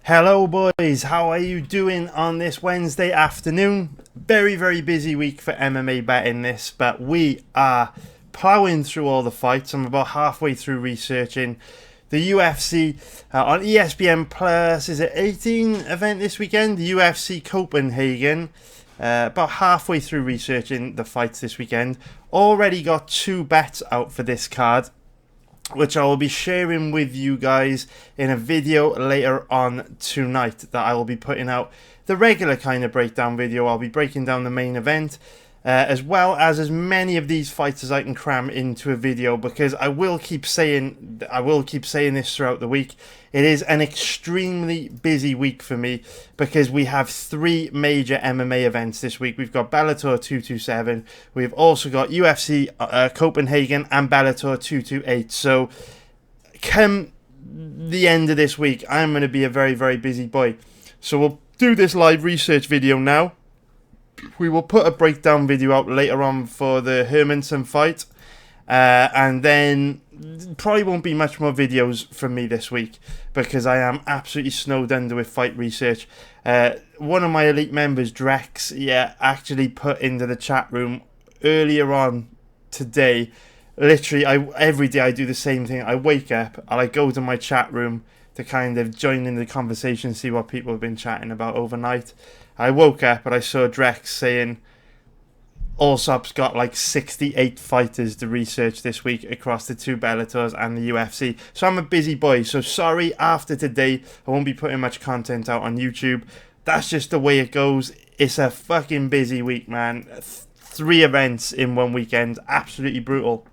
Hello boys, how are you doing on this Wednesday afternoon? Very busy week for MMA betting this, but we are plowing through all the fights. I'm about halfway through researching the UFC on ESPN Plus. Is it 18 event this weekend? The UFC Copenhagen. About halfway through researching the fights this weekend. Already got 2 bets out for this card, which I will be sharing with you guys in a video later on tonight that I will be putting out. The regular kind of breakdown video, I'll be breaking down the main event, as well as many of these fights as I can cram into a video, because I will keep saying this throughout the week. It is an extremely busy week for me because we have 3 major MMA events this week. We've got Bellator 227, we've also got UFC Copenhagen and Bellator 228. So come the end of this week, I'm going to be a very busy boy. So we'll do this live research video now. We will put a breakdown video out later on for the Hermanson fight. And then probably won't be much more videos from me this week because I am absolutely snowed under with fight research. One of my elite members, Drex, actually put into the chat room earlier on today. Literally, every day I do the same thing. I wake up and I go to my chat room to kind of join in the conversation, see what people have been chatting about overnight. I woke up and I saw Drex saying Allsop's got like 68 fighters to research this week across the 2 Bellators and the UFC. So I'm a busy boy. So sorry, after today, I won't be putting much content out on YouTube. That's just the way it goes. It's a fucking busy week, man. 3 events in one weekend. Absolutely brutal.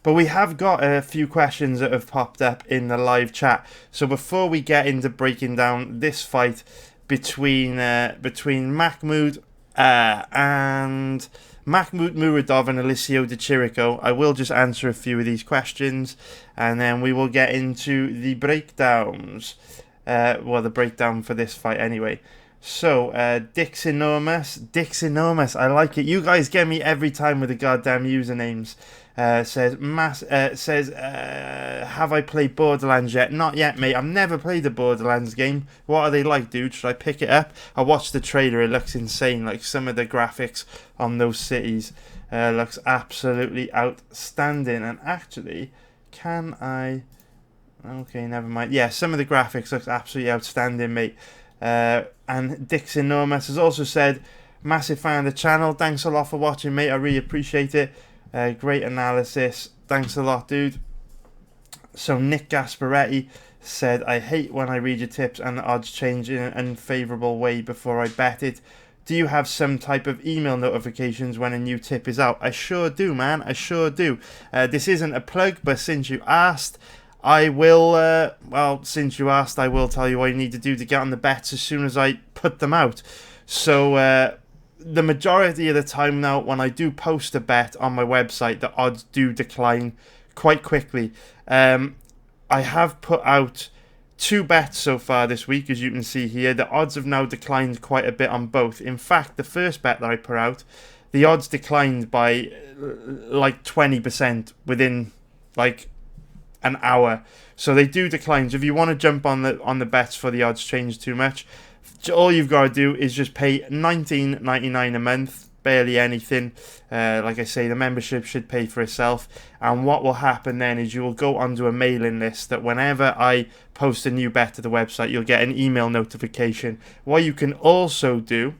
But we have got a few questions that have popped up in the live chat. So before we get into breaking down this fight between Makhmud and Makhmud Muradov and Alessio de Chirico, I will just answer a few of these questions and then we will get into the breakdowns. The breakdown for this fight anyway. So, Dixenormous, I like it. You guys get me every time with the goddamn usernames. Says, have I played Borderlands yet? Not yet, mate. I've never played a Borderlands game. What are they like, dude? Should I pick it up? I watched the trailer. It looks insane. Like, some of the graphics on those cities looks absolutely outstanding. And actually, can I... Okay, never mind. Yeah, some of the graphics looks absolutely outstanding, mate. And Dix Enormous has also said, massive fan of the channel. Thanks a lot for watching, mate. I really appreciate it. Great analysis. Thanks a lot, dude. So Nick Gasparetti said, I hate when I read your tips and the odds change in an unfavourable way before I bet it. Do you have some type of email notifications when a new tip is out? I sure do, man. I sure do. This isn't a plug, but since you asked, I will, since you asked, I will tell you what you need to do to get on the bets as soon as I put them out. So, the majority of the time now, when I do post a bet on my website, the odds do decline quite quickly. I have put out 2 bets so far this week, as you can see here. The odds have now declined quite a bit on both. In fact, the first bet that I put out, the odds declined by like 20% within like an hour. So they do decline. So if you want to jump on the bets for the odds change too much, all you've got to do is just pay $19.99 a month, barely anything. Like I say, the membership should pay for itself. And what will happen then is you will go onto a mailing list that whenever I post a new bet to the website, you'll get an email notification. What you can also do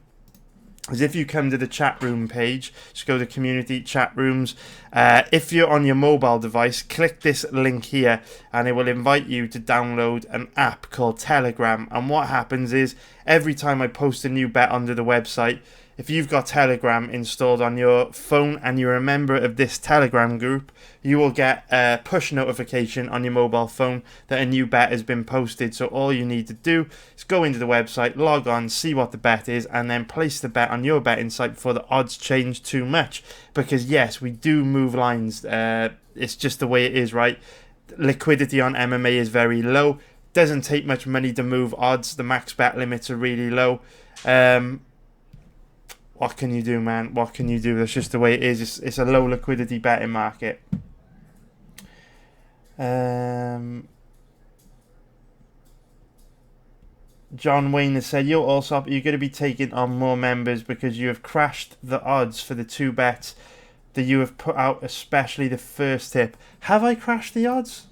is if you come to the chat room page, just go to community chat rooms. If you're on your mobile device, click this link here and it will invite you to download an app called Telegram. And what happens is every time I post a new bet onto the website, if you've got Telegram installed on your phone and you're a member of this Telegram group, you will get a push notification on your mobile phone that a new bet has been posted. So all you need to do is go into the website, log on, see what the bet is, and then place the bet on your betting site before the odds change too much. Because yes, we do move lines. It's just the way it is, right? Liquidity on MMA is very low. Doesn't take much money to move odds. The max bet limits are really low. What can you do, man? What can you do? That's just the way it is. It's a low liquidity betting market. John Wayne has said, yo, also, you're going to be taking on more members because you have crashed the odds for the 2 bets that you have put out, especially the first tip. Have I crashed the odds?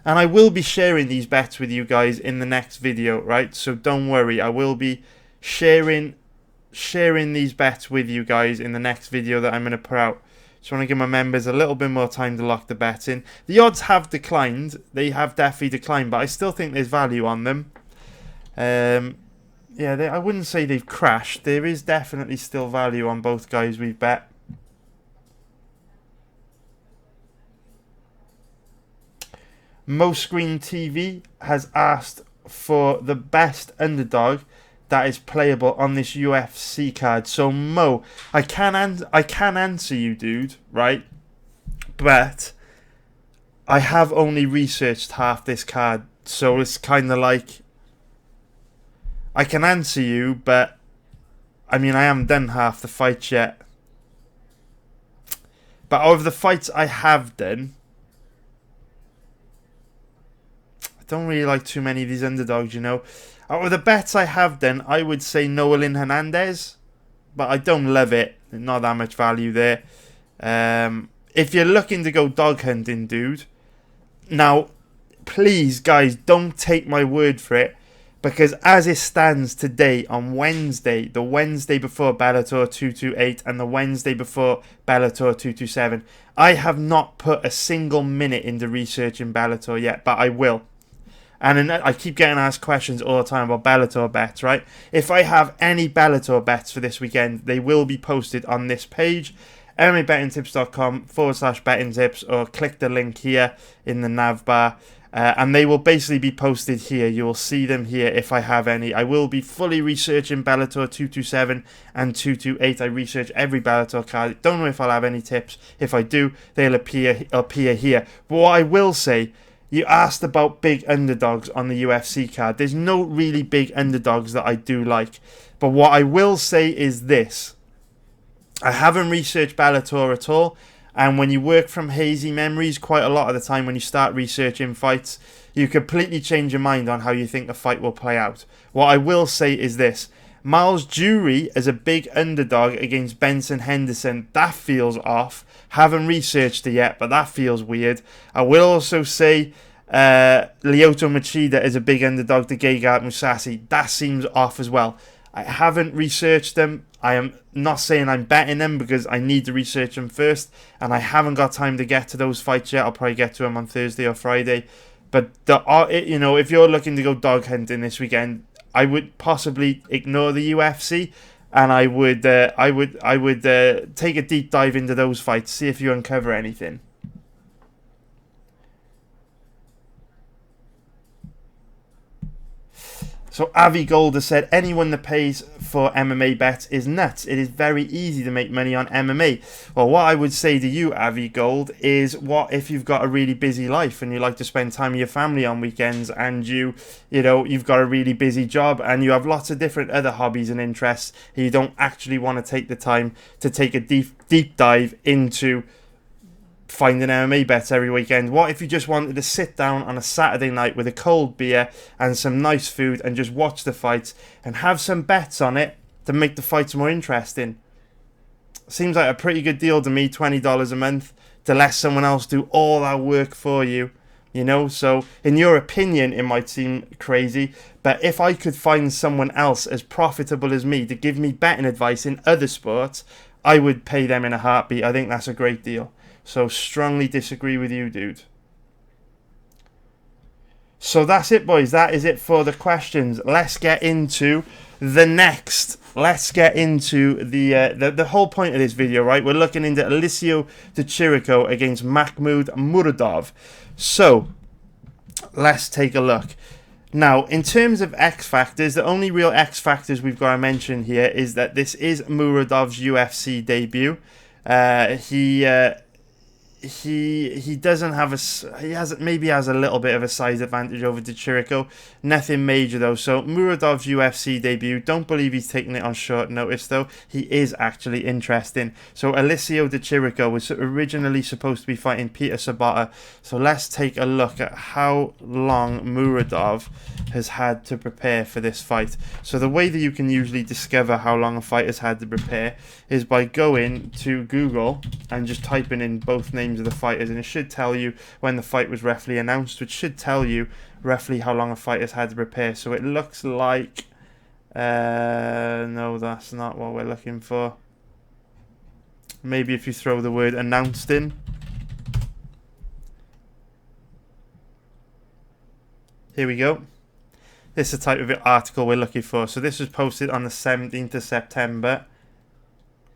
And I will be sharing these bets with you guys in the next video, right? So don't worry, I will be sharing these bets with you guys in the next video that I'm going to put out. Just want to give my members a little bit more time to lock the bets in. The odds have declined. They have definitely declined, but I still think there's value on them. Yeah, I wouldn't say they've crashed. There is definitely still value on both guys we've bet. Mo Screen TV has asked for the best underdog that is playable on this UFC card. So Mo, I can answer you, dude, right? But I have only researched half this card, so it's kind of like I can answer you, but I mean I haven't done half the fights yet. But out of the fights I have done, don't really like too many of these underdogs, you know. Out of the bets I have done, I would say Noelin Hernandez, but I don't love it. Not that much value there. If you're looking to go dog hunting, dude, now, please, guys, don't take my word for it, because as it stands today on Wednesday, the Wednesday before Bellator 228 and the Wednesday before Bellator 227, I have not put a single minute into researching Bellator yet, but I will. And I keep getting asked questions all the time about Bellator bets, right? If I have any Bellator bets for this weekend, they will be posted on this page, MMABettingTips.com/betting tips, or click the link here in the nav bar. And they will basically be posted here. You will see them here if I have any. I will be fully researching Bellator 227 and 228. I research every Bellator card. Don't know if I'll have any tips. If I do, they'll appear here. But what I will say, you asked about big underdogs on the UFC card. There's no really big underdogs that I do like. But what I will say is this. I haven't researched Bellator at all. And when you work from hazy memories, quite a lot of the time when you start researching fights, you completely change your mind on how you think a fight will play out. What I will say is this. Miles Jury as a big underdog against Benson Henderson, that feels off. Haven't researched it yet, but that feels weird. I will also say Lyoto Machida as a big underdog to Gegard Mousasi. That seems off as well. I haven't researched them. I am not saying I'm betting them because I need to research them first, and I haven't got time to get to those fights yet. I'll probably get to them on Thursday or Friday. But if you're looking to go dog hunting this weekend, I would possibly ignore the UFC, and I would take a deep dive into those fights, see if you uncover anything. So Avi Gold has said, anyone that pays for MMA bets is nuts. It is very easy to make money on MMA. Well, what I would say to you, Avi Gold, is what if you've got a really busy life and you like to spend time with your family on weekends, and you've got a really busy job and you have lots of different other hobbies and interests, and you don't actually want to take the time to take a deep dive into finding MMA bets every weekend. What if you just wanted to sit down on a Saturday night with a cold beer and some nice food and just watch the fights and have some bets on it to make the fights more interesting? Seems like a pretty good deal to me, $20 a month, to let someone else do all that work for you. So in your opinion, it might seem crazy, but if I could find someone else as profitable as me to give me betting advice in other sports, I would pay them in a heartbeat. I think that's a great deal. So strongly disagree with you, dude. So that's it, boys. That is it for the questions. Let's get into the next. Let's get into the whole point of this video, right? We're looking into Alessio to Chirico against Makhmud Muradov. So let's take a look. Now, in terms of X factors, the only real X factors we've got to mention here is that this is Muradov's UFC debut. he doesn't have maybe has a little bit of a size advantage over the Chirico. Nothing major though. So Muradov's UFC debut, don't believe he's taking it on short notice though. He is actually interesting. So Alessio de Chirico was originally supposed to be fighting Peter Sabata. So let's take a look at how long Muradov has had to prepare for this fight. So the way that you can usually discover how long a fight has had to prepare is by going to Google and just typing in both names of the fighters, and it should tell you when the fight was roughly announced, which should tell you roughly how long a fight has had to prepare. So it looks like no, that's not what we're looking for. Maybe if you throw the word announced in. Here we go. This is the type of article we're looking for. So this was posted on the 17th of September.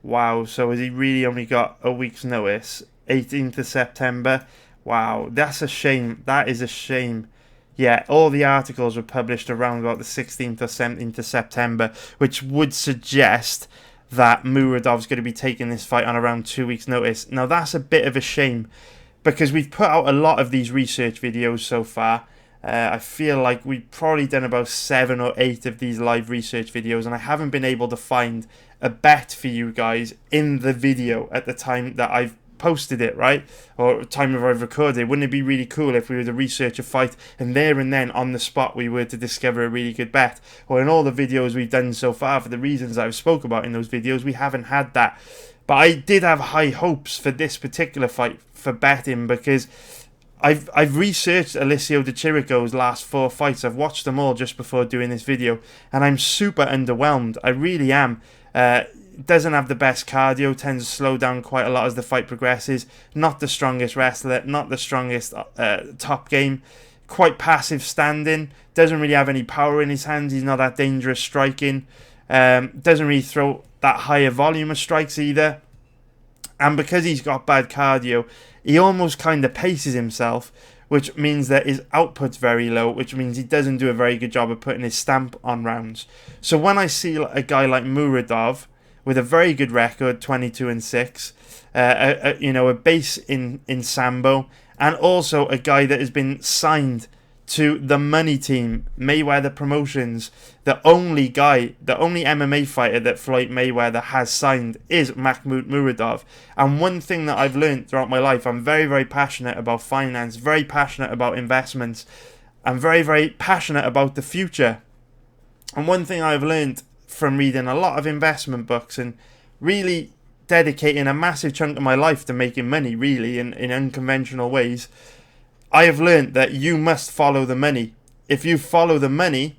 Wow, so has he really only got a week's notice? 18th of September. Wow, that's a shame. That is a shame. Yeah, all the articles were published around about the 16th or 17th of September, which would suggest that Muradov's going to be taking this fight on around 2 weeks' notice. Now, that's a bit of a shame, because we've put out a lot of these research videos so far. I feel like we've probably done about 7 or 8 of these live research videos, and I haven't been able to find a bet for you guys in the video at the time that I've posted it, right? Or time of I've recorded. Wouldn't it be really cool if we were to research a fight and there and then on the spot we were to discover a really good bet? Or in all the videos we've done so far, for the reasons I've spoke about in those videos, we haven't had that. But I did have high hopes for this particular fight for betting, because I've researched Alessio de Chirico's last 4 fights. I've watched them all just before doing this video, and I'm super underwhelmed. I really am. Doesn't have the best cardio, tends to slow down quite a lot as the fight progresses. Not the strongest wrestler, not the strongest top game. Quite passive standing. Doesn't really have any power in his hands. He's not that dangerous striking. Doesn't really throw that higher volume of strikes either. And because he's got bad cardio, he almost kind of paces himself, which means that his output's very low, which means he doesn't do a very good job of putting his stamp on rounds. So when I see a guy like Muradov with a very good record, 22-6, a base in Sambo, and also a guy that has been signed to the money team, Mayweather Promotions. The only MMA fighter that Floyd Mayweather has signed is Makhmud Muradov. And one thing that I've learned throughout my life, I'm very, very passionate about finance, very passionate about investments. I'm very, very passionate about the future. And one thing I've learned from reading a lot of investment books and really dedicating a massive chunk of my life to making money, really, in unconventional ways, I have learned that you must follow the money. If you follow the money,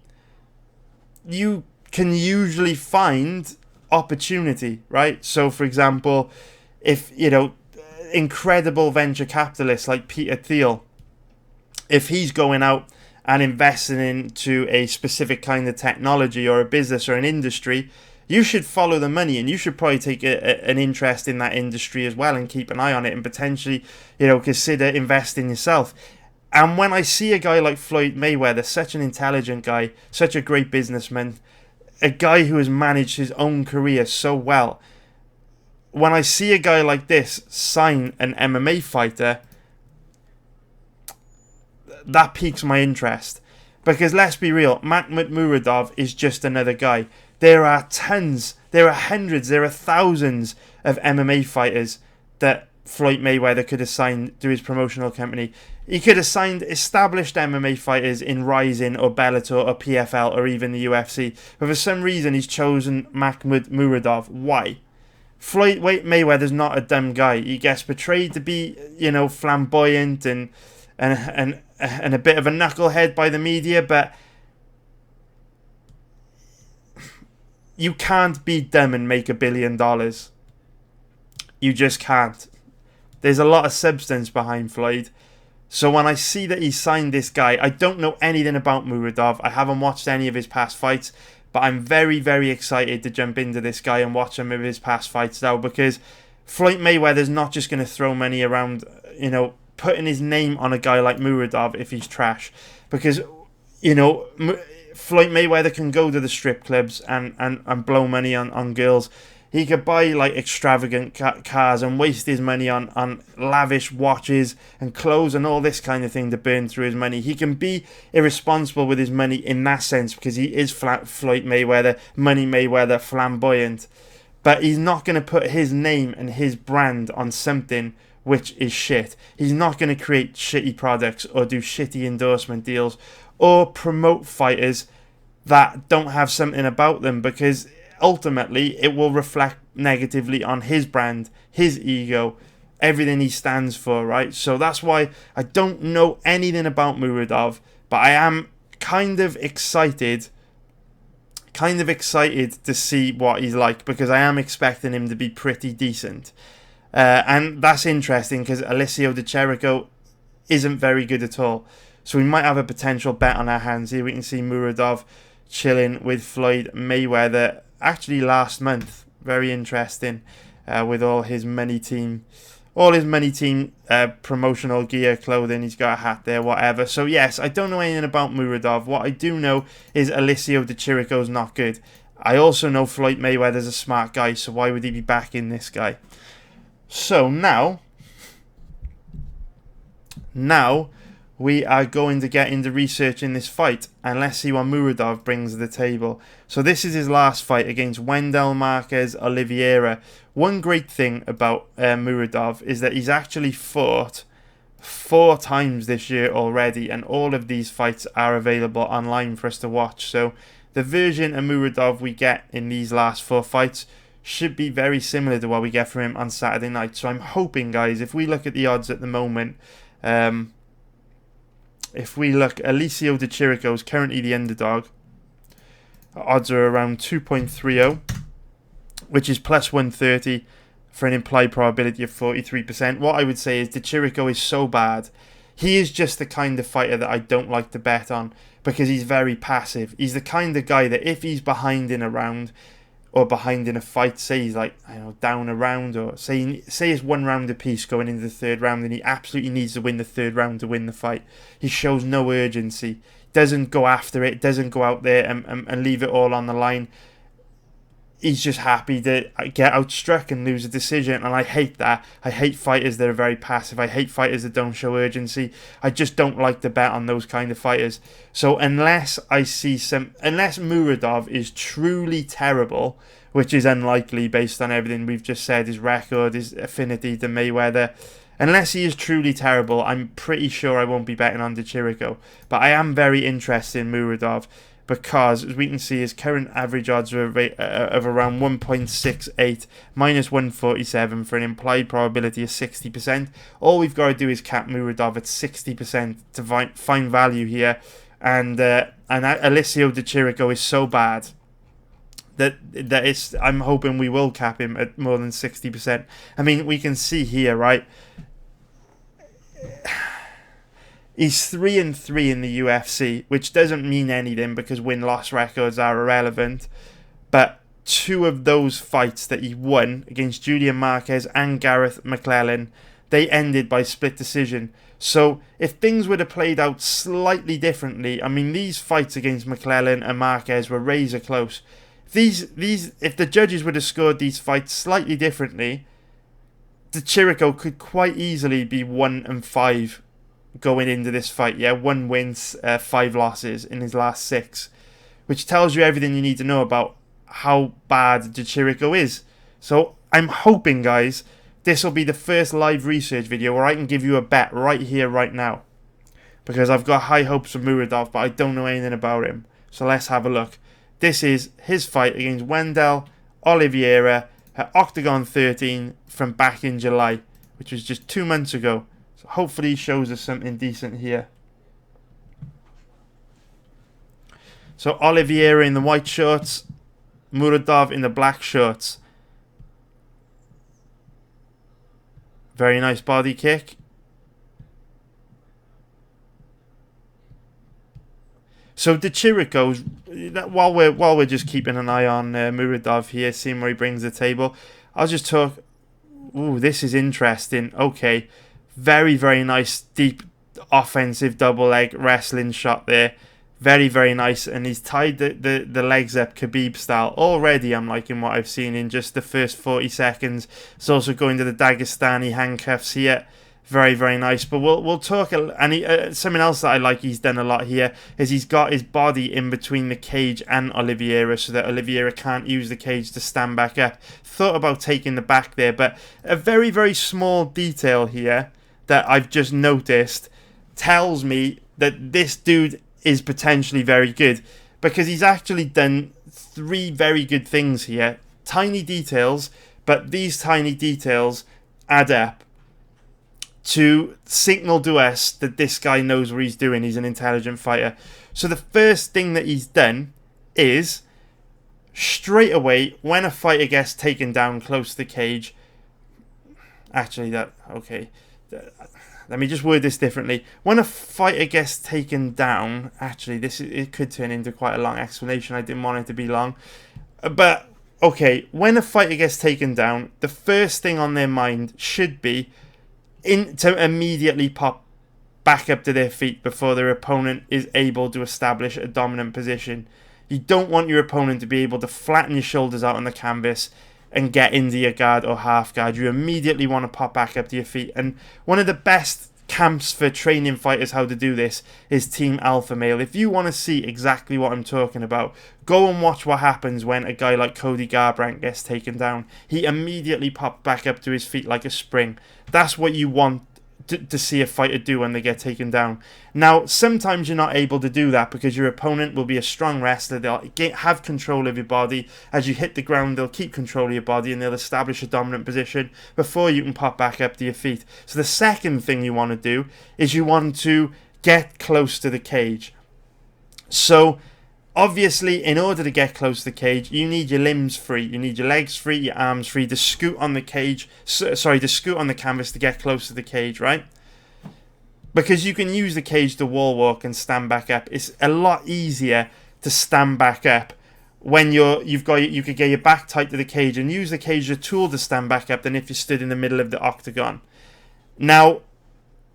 you can usually find opportunity, right? So, for example, if, incredible venture capitalists like Peter Thiel, if he's going out and investing into a specific kind of technology or a business or an industry, you should follow the money, and you should probably take an interest in that industry as well and keep an eye on it and potentially, consider investing yourself. And when I see a guy like Floyd Mayweather, such an intelligent guy, such a great businessman, a guy who has managed his own career so well, when I see a guy like this sign an MMA fighter, that piques my interest. Because let's be real, Makhmud Muradov is just another guy. There are tons, there are hundreds, there are thousands of MMA fighters that Floyd Mayweather could have signed to his promotional company. He could have signed established MMA fighters in Rising or Bellator or PFL or even the UFC. But for some reason, he's chosen Makhmud Muradov. Why? Floyd Mayweather's not a dumb guy. He gets portrayed to be, flamboyant and a bit of a knucklehead by the media, but you can't be dumb and make $1 billion. You just can't. There's a lot of substance behind Floyd. So when I see that he signed this guy, I don't know anything about Muradov. I haven't watched any of his past fights, but I'm very, very excited to jump into this guy and watch some of his past fights now, because Floyd Mayweather's not just going to throw money around, putting his name on a guy like Muradov if he's trash. Because, Floyd Mayweather can go to the strip clubs and blow money on girls. He could buy like extravagant cars and waste his money on lavish watches and clothes and all this kind of thing to burn through his money. He can be irresponsible with his money in that sense because he is Floyd Mayweather, Money Mayweather, flamboyant. But he's not going to put his name and his brand on something which is shit. He's not going to create shitty products or do shitty endorsement deals or promote fighters that don't have something about them, because ultimately it will reflect negatively on his brand, his ego, everything he stands for, right? So that's why I don't know anything about Muradov, but I am kind of excited to see what he's like, because I am expecting him to be pretty decent. And that's interesting because Alessio de Chirico isn't very good at all. So we might have a potential bet on our hands here. We can see Muradov chilling with Floyd Mayweather actually last month. Very interesting, with all his money team promotional gear, clothing. He's got a hat there, whatever. So yes, I don't know anything about Muradov. What I do know is Alessio de Chirico's not good. I also know Floyd Mayweather's a smart guy, so why would he be backing this guy? So now we are going to get into researching this fight, and let's see what Muradov brings to the table. So this is his last fight against Wendell Marquez Oliveira. One great thing about Muradov is that he's actually fought 4 times this year already, and all of these fights are available online for us to watch. So the version of Muradov we get in these last 4 fights should be very similar to what we get from him on Saturday night. So I'm hoping, guys, if we look at the odds at the moment, if we look, Alessio de Chirico is currently the underdog. Odds are around 2.30, which is plus 130 for an implied probability of 43%. What I would say is de Chirico is so bad. He is just the kind of fighter that I don't like to bet on, because he's very passive. He's the kind of guy that if he's behind in a round or behind in a fight, say he's like, I don't know, down a round, or say it's 1 round apiece going into the 3rd round and he absolutely needs to win the 3rd round to win the fight, he shows no urgency, doesn't go after it, doesn't go out there and leave it all on the line. He's just happy to get outstruck and lose a decision, and I hate that. I hate fighters that are very passive. I hate fighters that don't show urgency. I just don't like to bet on those kind of fighters. So unless Muradov is truly terrible, which is unlikely based on everything we've just said, his record, his affinity to Mayweather, unless he is truly terrible, I'm pretty sure I won't be betting on de Chirico. But I am very interested in Muradov, because as we can see, his current average odds are of around 1.68, minus 147 for an implied probability of 60%. All we've got to do is cap Muradov at 60% to find value here, and Alessio de Chirico is so bad that I'm hoping we will cap him at more than 60%. I mean, we can see here, right? He's 3-3 in the UFC, which doesn't mean anything because win-loss records are irrelevant. But 2 of those fights that he won against Julian Marquez and Gareth McClellan, they ended by split decision. So if things would have played out slightly differently, I mean, these fights against McClellan and Marquez were razor close. If the judges would have scored these fights slightly differently, de Chirico could quite easily be 1-5 going into this fight. 1 win, 5 losses in his last 6, which tells you everything you need to know about how bad de Chirico is. So I'm hoping, guys, this will be the first live research video where I can give you a bet right here, right now, because I've got high hopes for Muradov, but I don't know anything about him. So let's have a look. This is his fight against Wendell Oliveira at Octagon 13 from back in July, which was just 2 months ago. So hopefully he shows us something decent here. So Oliveira in the white shorts, Muradov in the black shorts. Very nice body kick. So de Chirico's, while we're just keeping an eye on Muradov here, seeing where he brings the table, I'll just talk. Ooh, this is interesting. Okay, very, very nice deep offensive double leg wrestling shot there. Very, very nice. And he's tied the legs up Khabib style. Already I'm liking what I've seen in just the first 40 seconds. It's also going to the Dagestani handcuffs here. Very, very nice. But we'll talk. And something else that I like he's done a lot here is he's got his body in between the cage and Oliveira so that Oliveira can't use the cage to stand back up. Thought about taking the back there, but a very, very small detail here that I've just noticed tells me that this dude is potentially very good, because he's actually done 3 very good things here. Tiny details, but these tiny details add up to signal to us that this guy knows what he's doing. He's an intelligent fighter. So the first thing that he's done is, straight away, when a fighter gets taken down close to the cage, let me just word this differently. When a fighter gets taken down, it could turn into quite a long explanation. I didn't want it to be long. But, okay, when a fighter gets taken down, the first thing on their mind should be to immediately pop back up to their feet before their opponent is able to establish a dominant position. You don't want your opponent to be able to flatten your shoulders out on the canvas and get into your guard or half guard. You immediately want to pop back up to your feet. And one of the best camps for training fighters how to do this is Team Alpha Male. If you want to see exactly what I'm talking about, go and watch what happens when a guy like Cody Garbrandt gets taken down. He immediately pops back up to his feet like a spring. That's what you want to see a fighter do when they get taken down. Now, sometimes you're not able to do that because your opponent will be a strong wrestler. They'll have control of your body. As you hit the ground, they'll keep control of your body and they'll establish a dominant position before you can pop back up to your feet. So the second thing you want to do is you want to get close to the cage. So obviously, in order to get close to the cage, you need your limbs free. You need your legs free, your arms free to scoot on the cage. To scoot on the canvas to get close to the cage, right? Because you can use the cage to wall walk and stand back up. It's a lot easier to stand back up when you could get your back tight to the cage and use the cage as a tool to stand back up than if you stood in the middle of the octagon. Now,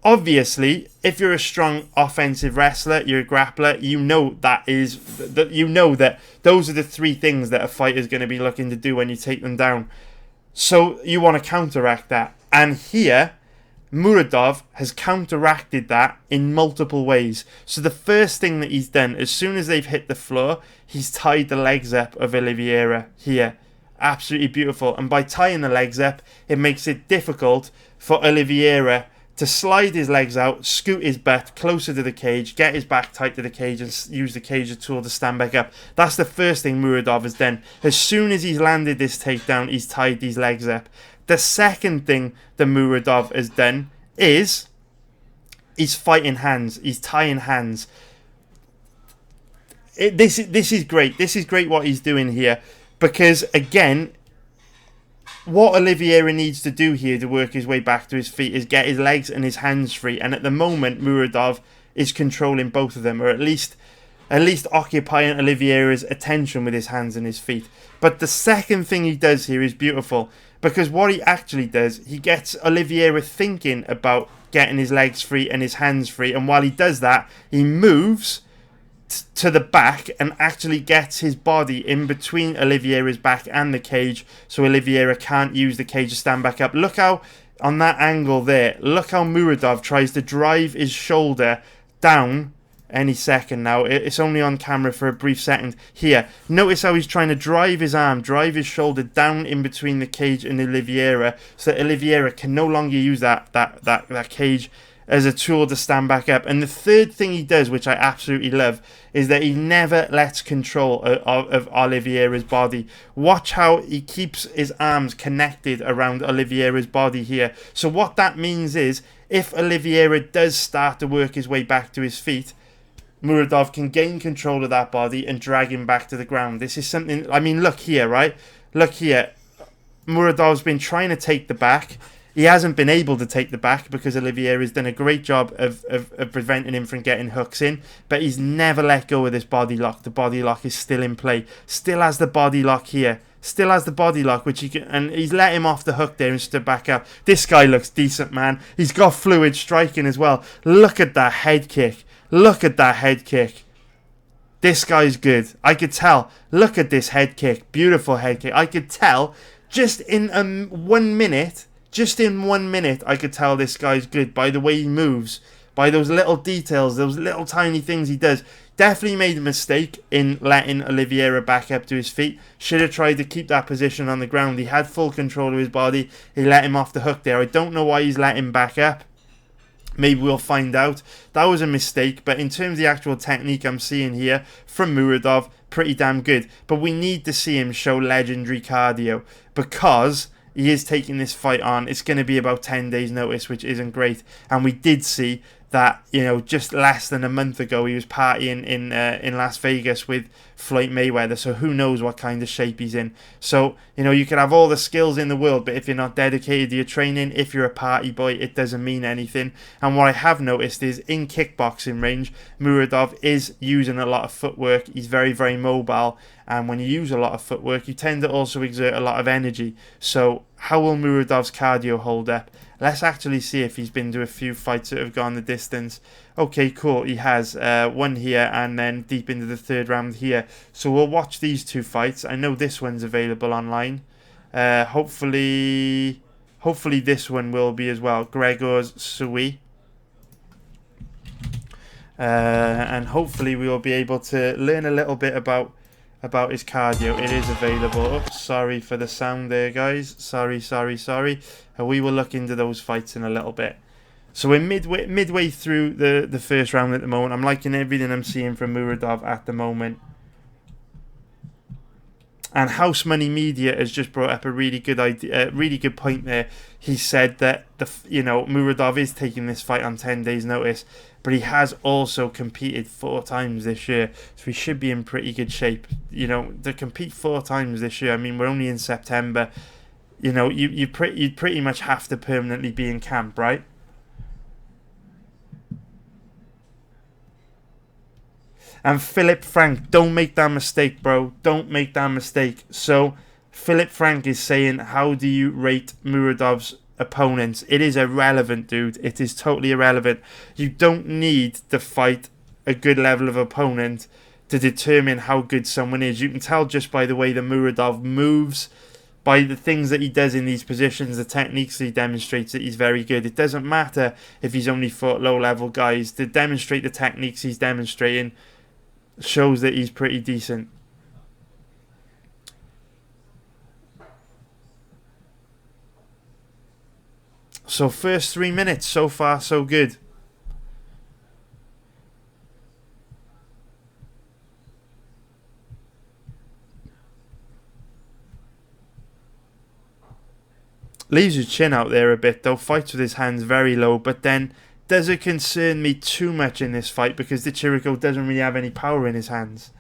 obviously, if you're a strong offensive wrestler, you're a grappler, you know that those are the 3 things that a fighter is going to be looking to do when you take them down. So you want to counteract that. And here, Muradov has counteracted that in multiple ways. So the first thing that he's done, as soon as they've hit the floor, he's tied the legs up of Oliveira here. Absolutely beautiful. And by tying the legs up, it makes it difficult for Oliveira to slide his legs out, scoot his butt closer to the cage, get his back tight to the cage and use the cage as a tool to stand back up. That's the first thing Muradov has done. As soon as he's landed this takedown, he's tied these legs up. The second thing that Muradov has done is he's fighting hands. He's tying hands. This is great. This is great what he's doing here. Because, again, what Oliveira needs to do here to work his way back to his feet is get his legs and his hands free. And at the moment, Muradov is controlling both of them, or at least occupying Oliveira's attention with his hands and his feet. But the second thing he does here is beautiful, because what he actually does, he gets Oliveira thinking about getting his legs free and his hands free. And while he does that, he moves to the back and actually gets his body in between Oliveira's back and the cage, so Oliveira can't use the cage to stand back up. Look how, on that angle there, look how Muradov tries to drive his shoulder down any second now. It's only on camera for a brief second. Here, notice how he's trying to drive his arm, drive his shoulder down in between the cage and Oliveira, so that Oliveira can no longer use that cage as a tool to stand back up. And the third thing he does, which I absolutely love, is that he never lets control of Oliveira's body. Watch how he keeps his arms connected around Oliveira's body here. So what that means is, if Oliveira does start to work his way back to his feet, Muradov can gain control of that body and drag him back to the ground. This is something, I mean, look here, right? Look here. Muradov's been trying to take the back. He hasn't been able to take the back because Oliveira has done a great job of preventing him from getting hooks in, but he's never let go of this body lock. The body lock is still in play. Still has the body lock here. Still has the body lock, which he can, and he's let him off the hook there and stood back up. This guy looks decent, man. He's got fluid striking as well. Look at that head kick. Look at that head kick. This guy's good. I could tell. Look at this head kick. Beautiful head kick. I could tell just in 1 minute, I could tell this guy's good by the way he moves, by those little details, those little tiny things he does. Definitely made a mistake in letting Oliveira back up to his feet. Should have tried to keep that position on the ground. He had full control of his body. He let him off the hook there. I don't know why he's let him back up. Maybe we'll find out. That was a mistake, but in terms of the actual technique I'm seeing here from Muradov, pretty damn good. But we need to see him show legendary cardio because he is taking this fight on. It's going to be about 10 days notice, which isn't great. And we did see that, you know, just less than a month ago he was partying in Las Vegas with Floyd Mayweather, so who knows what kind of shape he's in. So, you know, you could have all the skills in the world, but if you're not dedicated to your training, if you're a party boy, it doesn't mean anything. And what I have noticed is in kickboxing range, Muradov is using a lot of footwork. He's very, very mobile, and when you use a lot of footwork, you tend to also exert a lot of energy. So how will Muradov's cardio hold up? Let's actually see if he's been to a few fights that have gone the distance. Okay, cool. He has one here and then deep into the third round here. So we'll watch these two fights. I know this one's available online. Hopefully this one will be as well. Gregor's Sui. And hopefully we will be able to learn a little bit about his cardio. It is available. Oh, sorry for the sound there, guys. Sorry. We will look into those fights in a little bit. So we're midway through the first round at the moment. I'm liking everything I'm seeing from Muradov at the moment. And House Money Media has just brought up a really good idea, really good point there. He said that Muradov is taking this fight on 10 days notice, but he has also competed 4 times this year, so he should be in pretty good shape. You know, to compete 4 times this year. I mean, we're only in September. You know, you'd pretty much have to permanently be in camp, right? And Philip Frank, don't make that mistake, bro. Don't make that mistake. So, Philip Frank is saying, how do you rate Muradov's opponents? It is irrelevant, dude. It is totally irrelevant. You don't need to fight a good level of opponent to determine how good someone is. You can tell just by the way that Muradov moves, by the things that he does in these positions, the techniques that he demonstrates, that he's very good. It doesn't matter if he's only fought low-level guys. To demonstrate the techniques he's demonstrating shows that he's pretty decent. So first 3 minutes, so far so good. Leaves his chin out there a bit though, fights with his hands very low, but then does it concern me too much in this fight because the Chirico doesn't really have any power in his hands.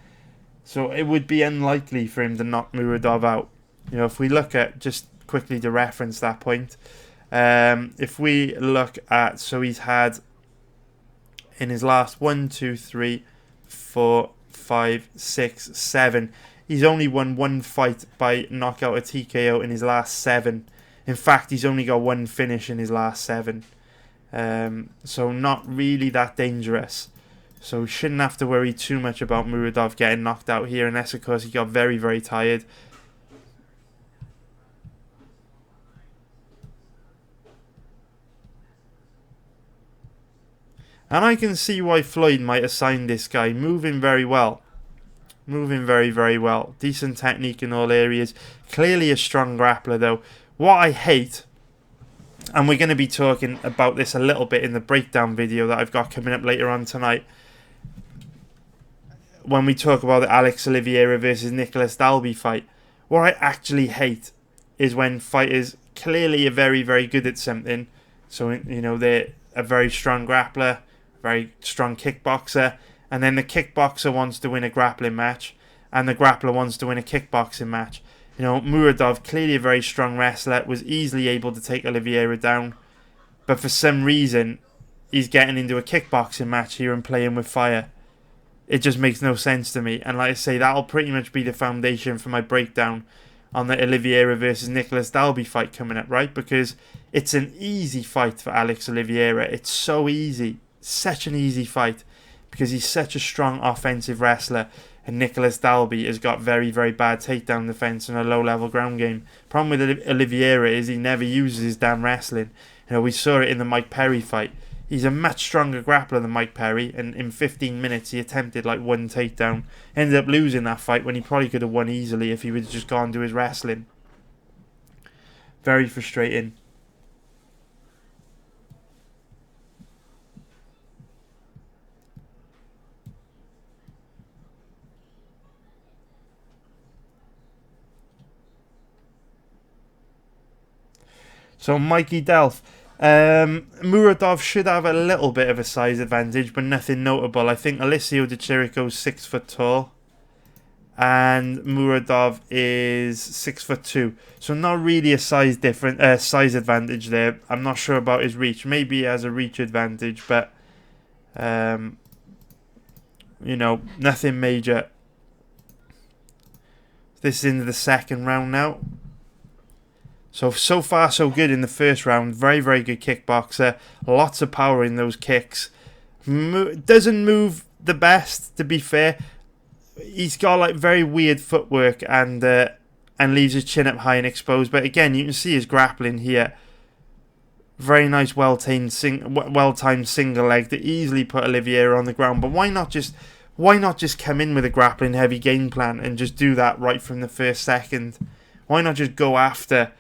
So it would be unlikely for him to knock Muradov out. You know, if we look at, just quickly to reference that point, if we look at, so he's had in his last 1, 2, 3, 4, 5, 6, 7, he's only won 1 fight by knockout or TKO in his last 7. In fact, he's only got 1 finish in his last 7. So not really that dangerous. So we shouldn't have to worry too much about Muradov getting knocked out here, unless of course he got very, very tired. And I can see why Floyd might have signed this guy. Moving very well. Moving very, very well. Decent technique in all areas. Clearly a strong grappler though. What I hate, and we're going to be talking about this a little bit in the breakdown video that I've got coming up later on tonight, when we talk about the Alex Oliveira versus Nicolas Dalby fight. What I actually hate is when fighters clearly are very, very good at something. So, you know, they're a very strong grappler, very strong kickboxer, and then the kickboxer wants to win a grappling match, and the grappler wants to win a kickboxing match. You know, Muradov, clearly a very strong wrestler, was easily able to take Oliveira down, but for some reason, he's getting into a kickboxing match here and playing with fire. It just makes no sense to me. And like I say, that'll pretty much be the foundation for my breakdown on the Oliveira versus Nicolas Dalby fight coming up, right? Because it's an easy fight for Alex Oliveira. It's so easy. Such an easy fight. because he's such a strong offensive wrestler, and Nicholas Dalby has got very, very bad takedown defense and a low-level ground game. Problem with Oliveira is he never uses his damn wrestling. We saw it in the Mike Perry fight. He's a much stronger grappler than Mike Perry, and in 15 minutes he attempted like one takedown. Ended up losing that fight when he probably could have won easily if he would have just gone to his wrestling. Very frustrating. So Mikey Delph. Muradov should have a little bit of a size advantage, but nothing notable. I think Alessio de Chirico is 6 foot tall, and Muradov is 6'2", so not really a size advantage there. I'm not sure about his reach. Maybe he has a reach advantage, but nothing major. This is into the second round now. So far so good in the first round. Very, very good kickboxer. Lots of power in those kicks. Doesn't move the best, to be fair. He's got like very weird footwork and leaves his chin up high and exposed. But again, you can see his grappling here. Very nice, well-timed single leg to easily put Oliveira on the ground. But why not just come in with a grappling heavy game plan and just do that right from the first second? Why not just go after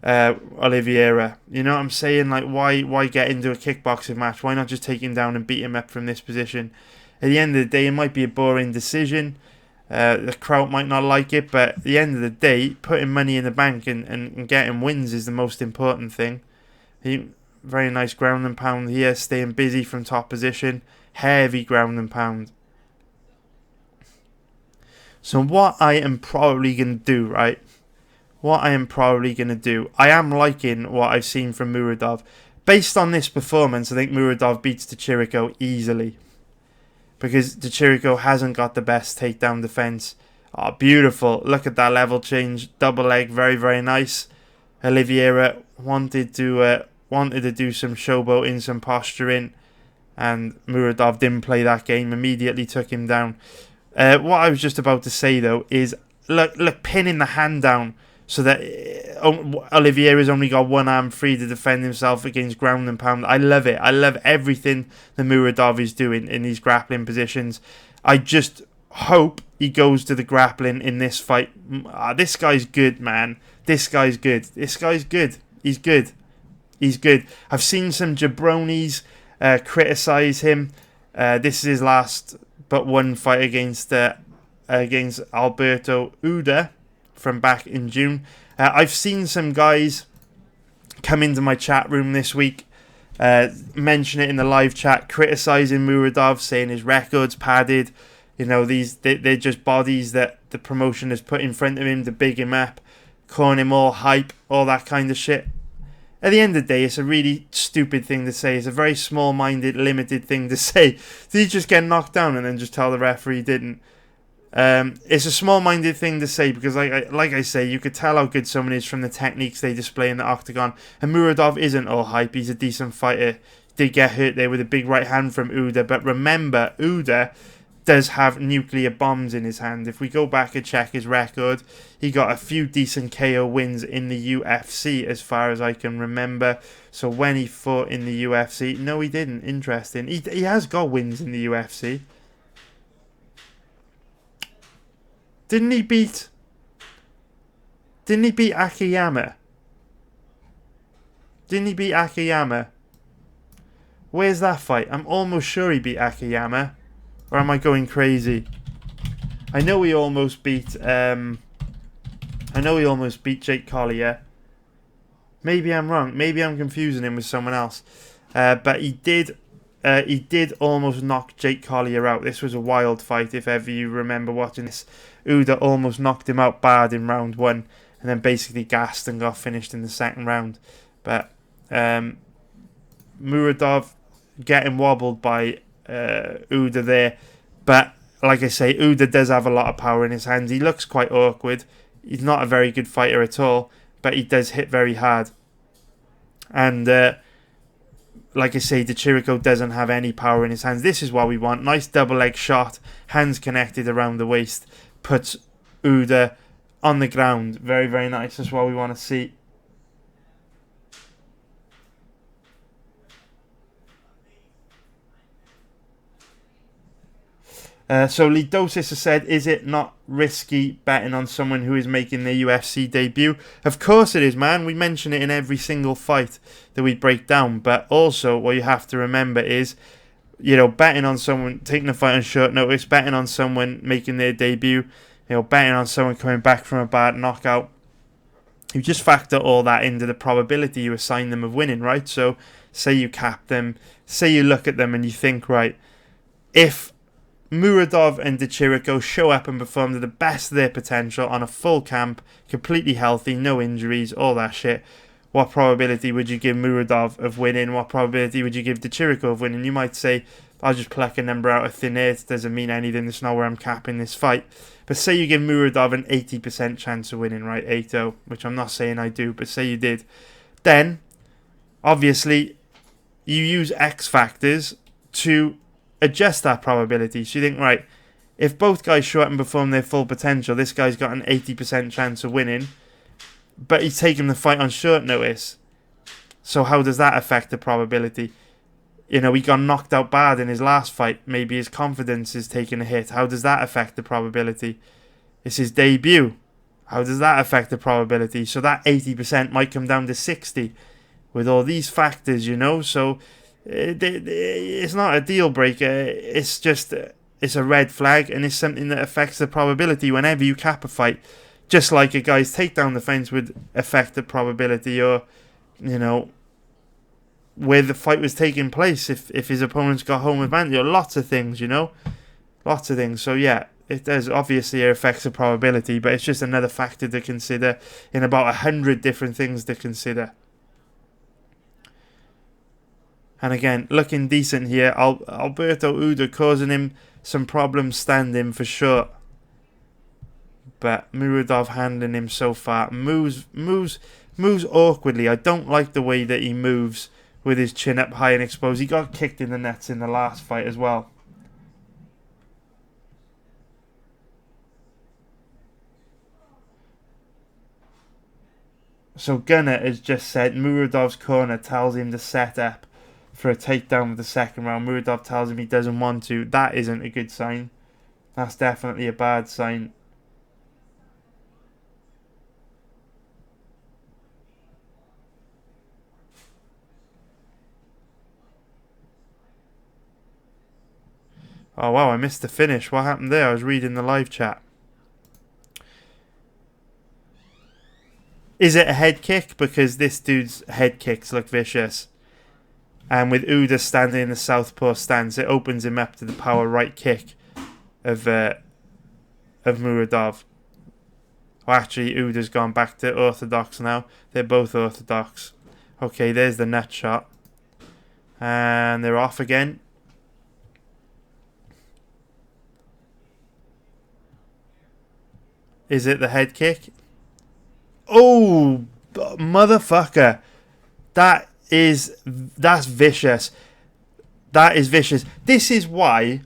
Oliveira? You know what I'm saying? Like, why get into a kickboxing match? Why not just take him down and beat him up from this position? At the end of the day, it might be a boring decision. The crowd might not like it, but at the end of the day, putting money in the bank and getting wins is the most important thing. Very nice ground and pound here, staying busy from top position. Heavy ground and pound. So what I am probably going to do, right? I am liking what I've seen from Muradov. Based on this performance, I think Muradov beats de Chirico easily, because de Chirico hasn't got the best takedown defense. Oh, beautiful. Look at that level change. Double leg, very, very nice. Oliveira wanted to do some showboating, some posturing, and Muradov didn't play that game. Immediately took him down. What I was just about to say, though, is look, pinning the hand down so that Oliveira's only got one arm free to defend himself against ground and pound. I love it. I love everything that Muradov is doing in these grappling positions. I just hope he goes to the grappling in this fight. This guy's good, man. This guy's good. He's good. I've seen some jabronis criticize him. This is his last but one fight against Alberto Uda from back in June. I've seen some guys come into my chat room this week, mention it in the live chat, criticizing Muradov, saying his record's padded. They're just bodies that the promotion has put in front of him to big him up, calling him all hype, all that kind of shit. At the end of the day, it's a really stupid thing to say. It's a very small-minded, limited thing to say. Did he just get knocked down and then just tell the referee he didn't? It's a small-minded thing to say because, like I say, you could tell how good someone is from the techniques they display in the octagon. And Muradov isn't all hype. He's a decent fighter. Did get hurt there with a big right hand from Uda. But remember, Uda does have nuclear bombs in his hand. If we go back and check his record, he got a few decent KO wins in the UFC as far as I can remember. So when he fought in the UFC, no, he didn't. Interesting. He has got wins in the UFC. Didn't he beat Akiyama? Where's that fight? I'm almost sure he beat Akiyama. Or am I going crazy? I know he almost beat Jake Collier. Maybe I'm wrong. Maybe I'm confusing him with someone else. But he did almost knock Jake Collier out. This was a wild fight, if ever you remember watching this. Uda almost knocked him out bad in round 1, and then basically gassed and got finished in the second round. But Muradov getting wobbled by Uda there. But like I say, Uda does have a lot of power in his hands. He looks quite awkward. He's not a very good fighter at all, but he does hit very hard. And like I say, Chirico doesn't have any power in his hands. This is what we want. Nice double leg shot, hands connected around the waist, puts Uda on the ground. Very, very nice. That's what we want to see. So Lidosis has said, is it not risky betting on someone who is making their UFC debut? Of course it is, man. We mention it in every single fight that we break down. But also what you have to remember is, you know, betting on someone taking a fight on short notice, betting on someone making their debut, you know, betting on someone coming back from a bad knockout. You just factor all that into the probability you assign them of winning, right? So say you cap them, say you look at them and you think, right, if Muradov and Chirico show up and perform to the best of their potential on a full camp, completely healthy, no injuries, all that shit, what probability would you give Muradov of winning? What probability would you give Chirico of winning? You might say, I'll just pluck a number out of thin air. It doesn't mean anything. It's not where I'm capping this fight. But say you give Muradov an 80% chance of winning, right? 8-0, which I'm not saying I do, but say you did. Then, obviously, you use X factors to adjust that probability. So you think, right, if both guys show up and perform their full potential, this guy's got an 80% chance of winning, but he's taking the fight on short notice. So how does that affect the probability? You know, he got knocked out bad in his last fight. Maybe his confidence is taking a hit. How does that affect the probability? It's his debut. How does that affect the probability? So that 80% might come down to 60 with all these factors, you know. So it's not a deal breaker. It's just, it's a red flag, and it's something that affects the probability whenever you cap a fight. Just like a guy's takedown defense would affect the probability, or, you know, where the fight was taking place, if his opponents got home advantage, or lots of things, you know, lots of things. So yeah, it does, obviously it affects the probability, but it's just another factor to consider in about 100 different things to consider. And again, looking decent here. Alberto Uda causing him some problems standing for sure. But Muradov handling him so far. Moves awkwardly. I don't like the way that he moves with his chin up high and exposed. He got kicked in the nuts in the last fight as well. So Gunnar has just said Muradov's corner tells him to set up for a takedown with the second round. Muradov tells him he doesn't want to. That isn't a good sign. That's definitely a bad sign. Oh wow, I missed the finish. What happened there? I was reading the live chat. Is it a head kick? Because this dude's head kicks look vicious. And with Uda standing in the southpaw stance, it opens him up to the power right kick of Muradov. Oh, actually, Uda's gone back to orthodox now. They're both orthodox. Okay, there's the nut shot. And they're off again. Is it the head kick? Oh, motherfucker. That's vicious. That is vicious. This is why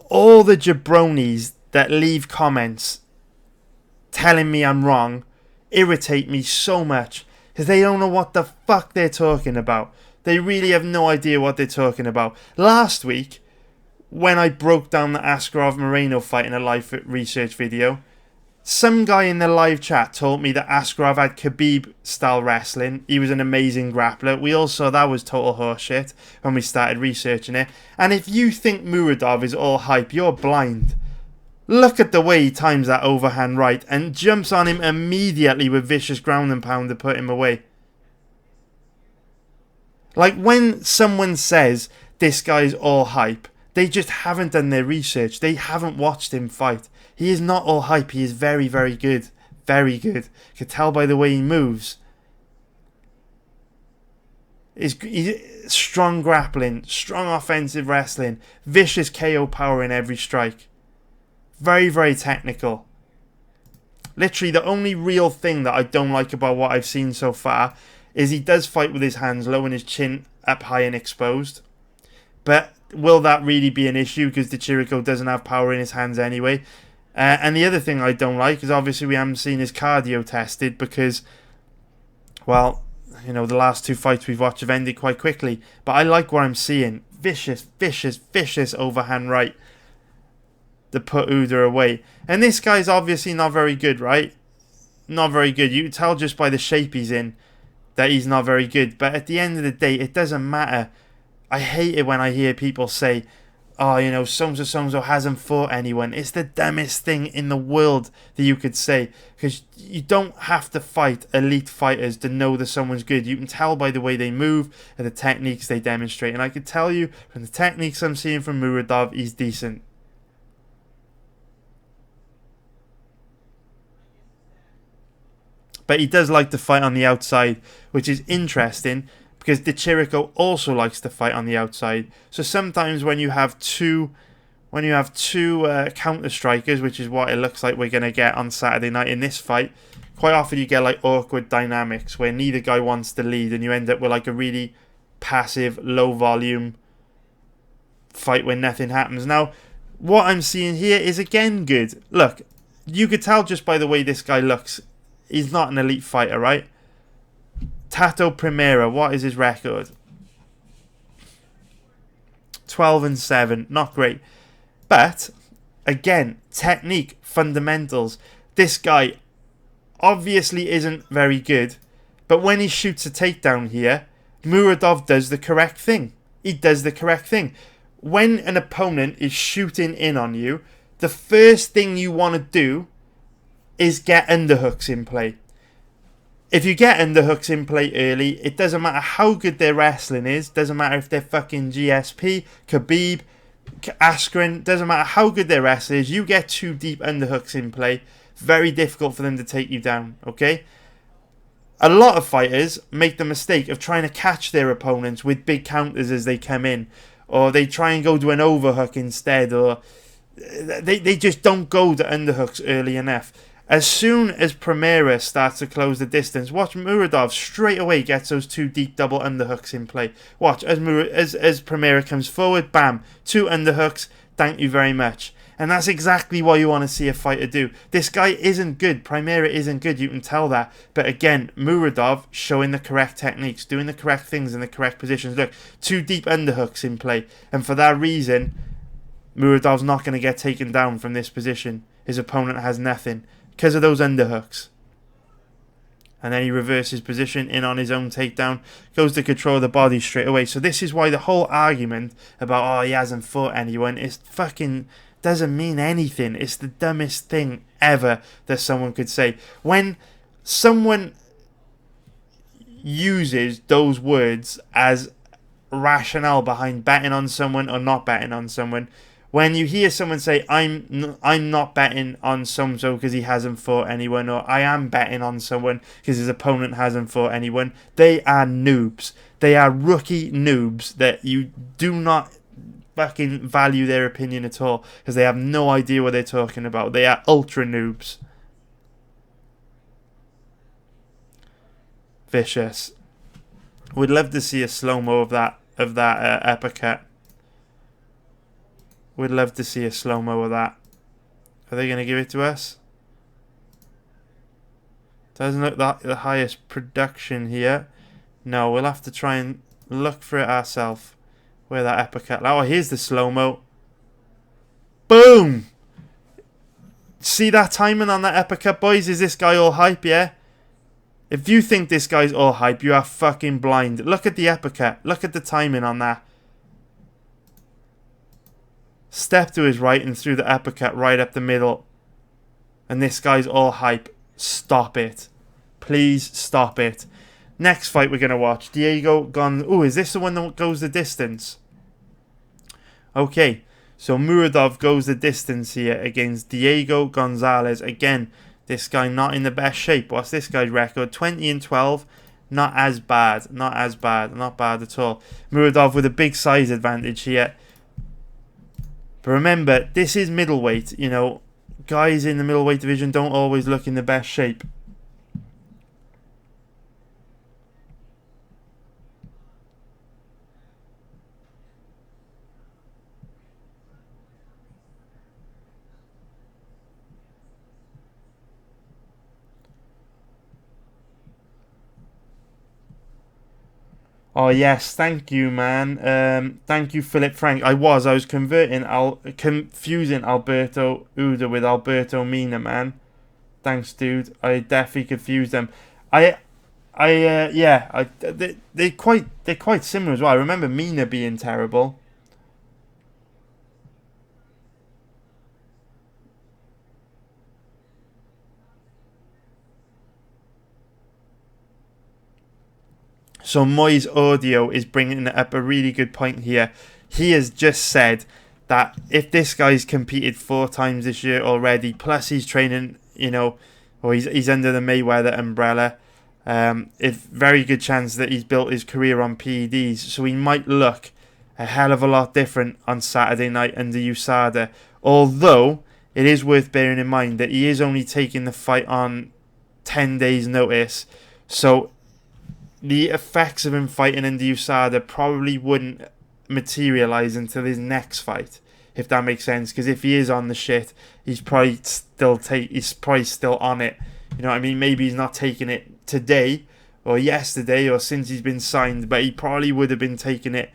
all the jabronis that leave comments telling me I'm wrong irritate me so much, because they don't know what the fuck they're talking about. They really have no idea what they're talking about. Last week, when I broke down the Askarov-Moreno fight in a live research video, some guy in the live chat told me that Askarov had Khabib-style wrestling. He was an amazing grappler. We all saw that was total horseshit when we started researching it. And if you think Muradov is all hype, you're blind. Look at the way he times that overhand right and jumps on him immediately with vicious ground and pound to put him away. Like, when someone says this guy's all hype, they just haven't done their research. They haven't watched him fight. He is not all hype. He is very, very good. Very good. You can tell by the way he moves. He's strong grappling, strong offensive wrestling, vicious KO power in every strike. Very, very technical. Literally, the only real thing that I don't like about what I've seen so far is he does fight with his hands low and his chin up high and exposed. But will that really be an issue? Because the Chirico doesn't have power in his hands anyway. And the other thing I don't like is obviously we haven't seen his cardio tested because, well, you know, the last 2 fights we've watched have ended quite quickly. But I like what I'm seeing. Vicious, vicious, vicious overhand right to put Uda away. And this guy's obviously not very good, right? Not very good. You can tell just by the shape he's in that he's not very good. But at the end of the day, it doesn't matter. I hate it when I hear people say, oh, you know, so-and-so hasn't fought anyone. It's the dumbest thing in the world that you could say. Because you don't have to fight elite fighters to know that someone's good. You can tell by the way they move and the techniques they demonstrate. And I can tell you, from the techniques I'm seeing from Muradov, he's decent. But he does like to fight on the outside, which is interesting because the Chirico also likes to fight on the outside. So sometimes when you have two counter strikers, which is what it looks like we're gonna get on Saturday night in this fight, quite often you get like awkward dynamics where neither guy wants to lead, and you end up with like a really passive, low volume fight where nothing happens. Now, what I'm seeing here is again good. Look, you could tell just by the way this guy looks. He's not an elite fighter, right? Tato Primera, what is his record? 12-7, not great. But, again, technique, fundamentals. This guy obviously isn't very good. But when he shoots a takedown here, Muradov does the correct thing. He does the correct thing. When an opponent is shooting in on you, the first thing you want to do is get underhooks in play. If you get underhooks in play early, it doesn't matter how good their wrestling is, doesn't matter if they're fucking GSP, Khabib, Askren, doesn't matter how good their wrestling is, you get 2 deep underhooks in play, very difficult for them to take you down, okay? A lot of fighters make the mistake of trying to catch their opponents with big counters as they come in, or they try and go to an overhook instead, or they just don't go to underhooks early enough. As soon as Primera starts to close the distance, watch Muradov straight away gets those 2 deep double underhooks in play. Watch, as Primera comes forward, bam, 2 underhooks, thank you very much. And that's exactly what you want to see a fighter do. This guy isn't good, Primera isn't good, you can tell that. But again, Muradov showing the correct techniques, doing the correct things in the correct positions. Look, 2 deep underhooks in play. And for that reason, Muradov's not going to get taken down from this position. His opponent has nothing because of those underhooks. And then he reverses position in on his own takedown, goes to control the body straight away. So this is why the whole argument about, oh, he hasn't fought anyone, is fucking doesn't mean anything. It's the dumbest thing ever that someone could say. When someone uses those words as rationale behind betting on someone or not betting on someone, when you hear someone say, I'm not betting on so-and-so because he hasn't fought anyone, or I am betting on someone because his opponent hasn't fought anyone, they are noobs. They are rookie noobs that you do not fucking value their opinion at all because they have no idea what they're talking about. They are ultra noobs. Vicious. Would love to see a slow-mo of that uppercut. We'd love to see a slow-mo of that. Are they going to give it to us? Doesn't look like the highest production here. No, we'll have to try and look for it ourselves. Where that uppercut... Oh, here's the slow-mo. Boom! See that timing on that uppercut, boys? Is this guy all hype, yeah? If you think this guy's all hype, you are fucking blind. Look at the uppercut. Look at the timing on that. Step to his right and threw the uppercut right up the middle. And this guy's all hype. Stop it. Please stop it. Next fight we're going to watch. Diego Gon... Ooh, is this the one that goes the distance? Okay. So Muradov goes the distance here against Diego Gonzalez. Again, this guy not in the best shape. What's this guy's record? 20-12. Not as bad. Not as bad. Not bad at all. Muradov with a big size advantage here. But remember, this is middleweight, you know. guys in the middleweight division don't always look in the best shape. Oh yes, thank you, man. Thank you, Philip Frank. I was confusing Alberto Uda with Alberto Mina, man. Thanks, dude. I definitely confused them. I, they're quite similar as well. I remember Mina being terrible. So Moy's audio is bringing up a really good point here. He has just said that if this guy's competed 4 times this year already, plus he's training, or he's under the Mayweather umbrella, it's very good chance that he's built his career on PEDs. So he might look a hell of a lot different on Saturday night under USADA. Although it is worth bearing in mind that he is only taking the fight on 10 days' notice. So the effects of him fighting under USADA probably wouldn't materialize until his next fight, if that makes sense. Because if he is on the shit, he's probably still on it. You know what I mean? Maybe he's not taking it today or yesterday or since he's been signed, but he probably would have been taking it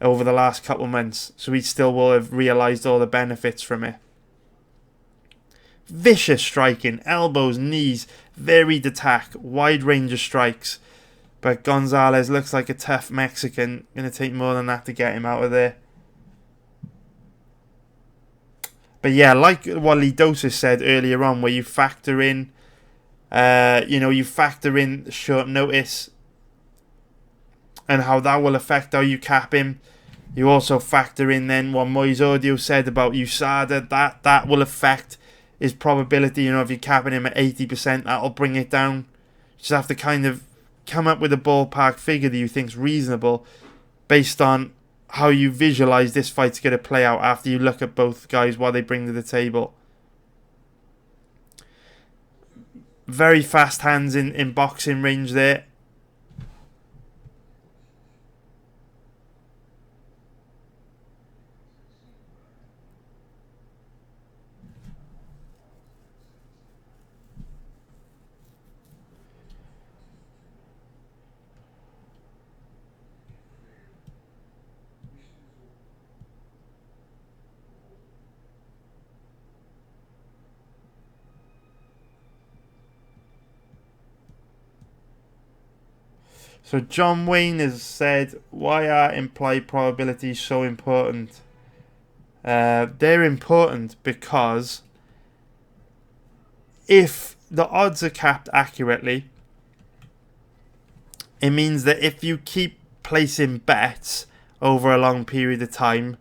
over the last couple months. So he still will have realized all the benefits from it. Vicious striking, elbows, knees, varied attack, wide range of strikes. But Gonzalez looks like a tough Mexican. Going to take more than that to get him out of there. But yeah, like what Lidosis said earlier on, where you factor in, short notice and how that will affect how you cap him. You also factor in then what Moy's audio said about USADA. That will affect his probability. If you're capping him at 80%, that'll bring it down. You just have to kind of come up with a ballpark figure that you think's reasonable based on how you visualize this fight's going to play out after you look at both guys, what they bring to the table. Very fast hands in boxing range there. So John Wayne has said, why are implied probabilities so important? They're important because if the odds are capped accurately, it means that if you keep placing bets over a long period of time,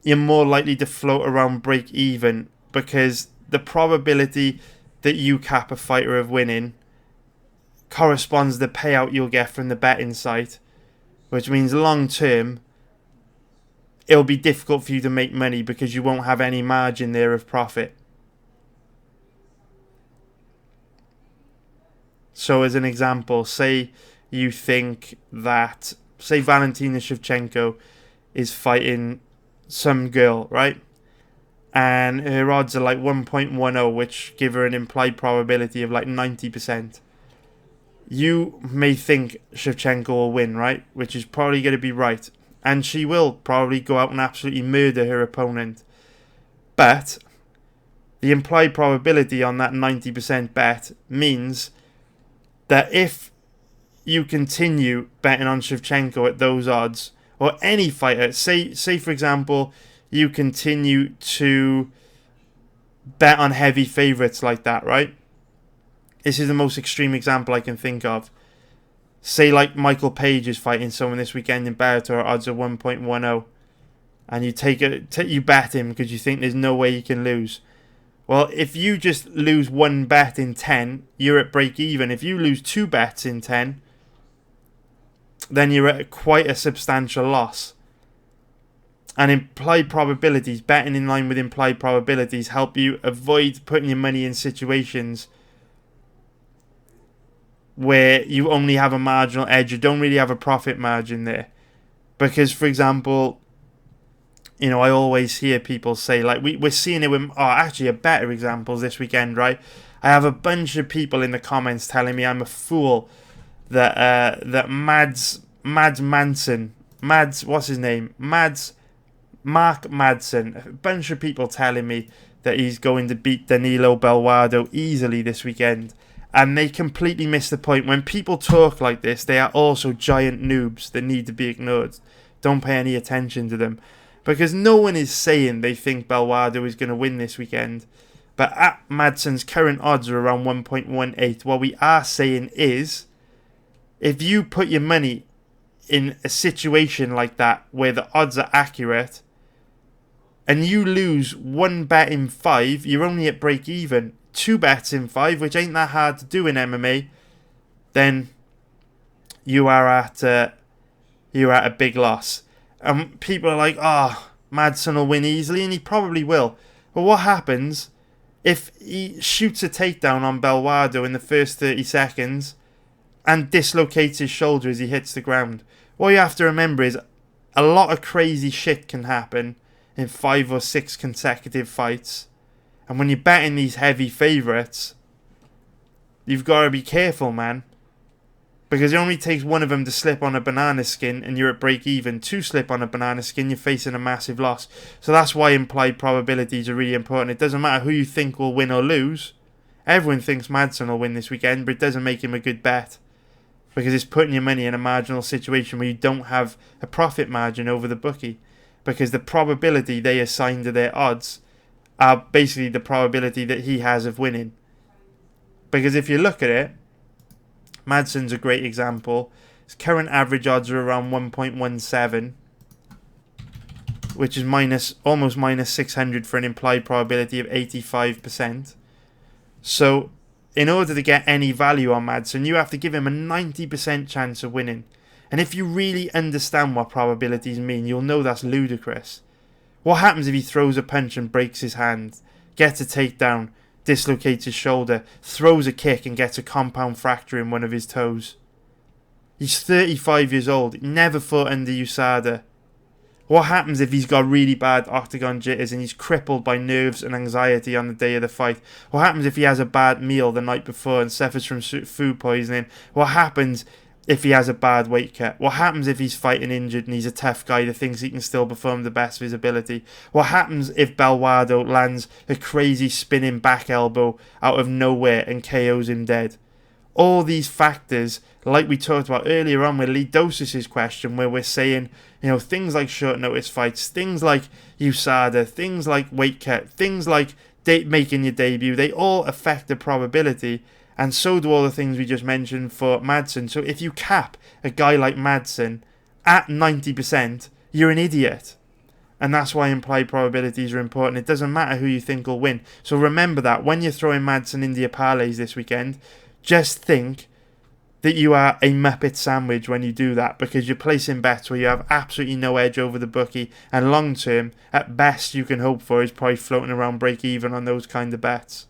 you're more likely to float around break even, because the probability that you cap a fighter of winning corresponds to the payout you'll get from the betting site, which means long term it'll be difficult for you to make money because you won't have any margin there of profit. So as an example, say Valentina Shevchenko is fighting some girl, right? And her odds are like 1.10, which give her an implied probability of like 90%. You may think Shevchenko will win, right? Which is probably going to be right. And she will probably go out and absolutely murder her opponent. But the implied probability on that 90% bet means that if you continue betting on Shevchenko at those odds, or any fighter, say for example, you continue to bet on heavy favourites like that, right? This is the most extreme example I can think of. Say like Michael Page is fighting someone this weekend in Bellator, odds of 1.10, and you bet him because you think there's no way he can lose. Well, if you just lose one bet in 10, you're at break even. If you lose 2 bets in 10, then you're at quite a substantial loss. And implied probabilities, betting in line with implied probabilities, help you avoid putting your money in situations where you only have a marginal edge. You don't really have a profit margin there. Because, for example, I always hear people say, like, we're seeing it with, actually a better example this weekend, right? I have a bunch of people in the comments telling me I'm a fool that Mads Manson, what's his name? Mark Madsen, a bunch of people telling me that he's going to beat Danilo Belluardo easily this weekend. And they completely miss the point. When people talk like this, they are also giant noobs that need to be ignored. Don't pay any attention to them. Because no one is saying they think Belluardo is going to win this weekend. But at Madsen's current odds are around 1.18. What we are saying is, if you put your money in a situation like that where the odds are accurate, and you lose 1 bet in 5, you're only at break even. 2 bets in 5, which ain't that hard to do in MMA, then you are at a big loss. And people are like, Madsen will win easily, and he probably will. But what happens if he shoots a takedown on Belluardo in the first 30 seconds and dislocates his shoulder as he hits the ground? What you have to remember is a lot of crazy shit can happen in 5 or 6 consecutive fights. And when you're betting these heavy favourites, you've got to be careful, man. Because it only takes one of them to slip on a banana skin and you're at break even. 2 slip on a banana skin, you're facing a massive loss. So that's why implied probabilities are really important. It doesn't matter who you think will win or lose. Everyone thinks Madsen will win this weekend, but it doesn't make him a good bet. Because it's putting your money in a marginal situation where you don't have a profit margin over the bookie. Because the probability they assign to their odds are basically the probability that he has of winning. Because if you look at it, Madsen's a great example. His current average odds are around 1.17, which is almost minus 600 for an implied probability of 85%. So in order to get any value on Madsen, you have to give him a 90% chance of winning. And if you really understand what probabilities mean, you'll know that's ludicrous. What happens if he throws a punch and breaks his hand, gets a takedown, dislocates his shoulder, throws a kick and gets a compound fracture in one of his toes? He's 35 years old, he never fought under USADA. What happens if he's got really bad octagon jitters and he's crippled by nerves and anxiety on the day of the fight? What happens if he has a bad meal the night before and suffers from food poisoning? What happens if he has a bad weight cut? What happens if he's fighting injured and he's a tough guy that thinks he can still perform the best of his ability? What happens if Belluardo lands a crazy spinning back elbow out of nowhere and KOs him dead? All these factors, like we talked about earlier on with Lee Dosis's question, where we're saying, things like short notice fights, things like USADA, things like weight cut, things like making your debut, they all affect the probability. And so do all the things we just mentioned for Madsen. So if you cap a guy like Madsen at 90%, you're an idiot. And that's why implied probabilities are important. It doesn't matter who you think will win. So remember that when you're throwing Madsen into your parlays this weekend, just think that you are a Muppet sandwich when you do that, because you're placing bets where you have absolutely no edge over the bookie, and long term, at best you can hope for is probably floating around break even on those kind of bets.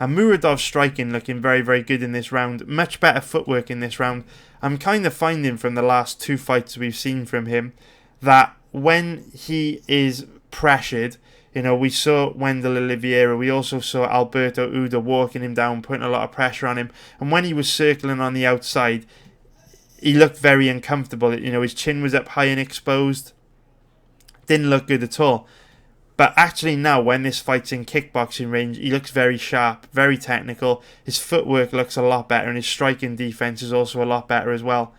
And Muradov striking looking very, very good in this round. Much better footwork in this round. I'm kind of finding from the last 2 fights we've seen from him that when he is pressured, we saw Wendell Oliveira, we also saw Alberto Uda walking him down, putting a lot of pressure on him. And when he was circling on the outside, he looked very uncomfortable. His chin was up high and exposed. Didn't look good at all. But actually now, when this fight's in kickboxing range, he looks very sharp, very technical. His footwork looks a lot better, and his striking defense is also a lot better as well.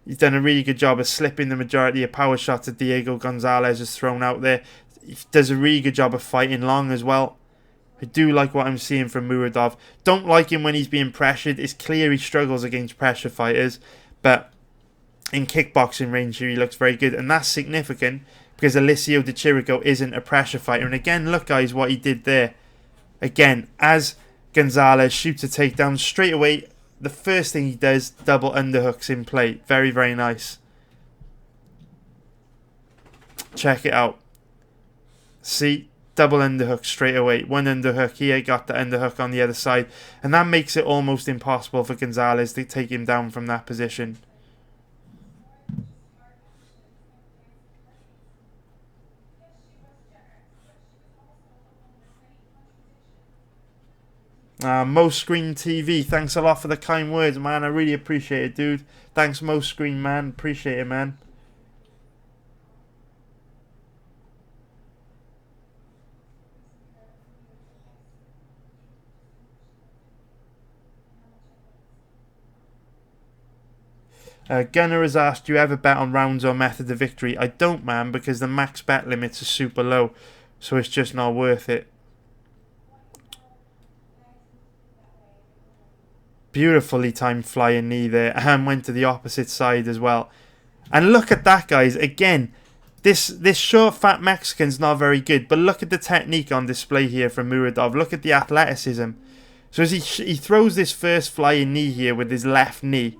He's done a really good job of slipping the majority of power shots that Diego Gonzalez has thrown out there. He does a really good job of fighting long as well. I do like what I'm seeing from Muradov. Don't like him when he's being pressured. It's clear he struggles against pressure fighters, but in kickboxing range here he looks very good, and that's significant because Alessio de Chirico isn't a pressure fighter. And again, look guys, what he did there. Again, as Gonzalez shoots a takedown straight away, the first thing he does, double underhooks in play. Very, very nice. Check it out. See? Double underhook straight away. One underhook here, got the underhook on the other side. And that makes it almost impossible for Gonzalez to take him down from that position. Most Screen TV, thanks a lot for the kind words, man. I really appreciate it, dude. Thanks, Most Screen, man. Appreciate it, man. Gunner has asked, do you ever bet on rounds or method of victory? I don't, man, because the max bet limits are super low, so it's just not worth it. Beautifully timed flying knee there, and went to the opposite side as well. And look at that, guys. Again, this short, fat Mexican's not very good, but look at the technique on display here from Muradov. Look at the athleticism. So as he throws this first flying knee here with his left knee,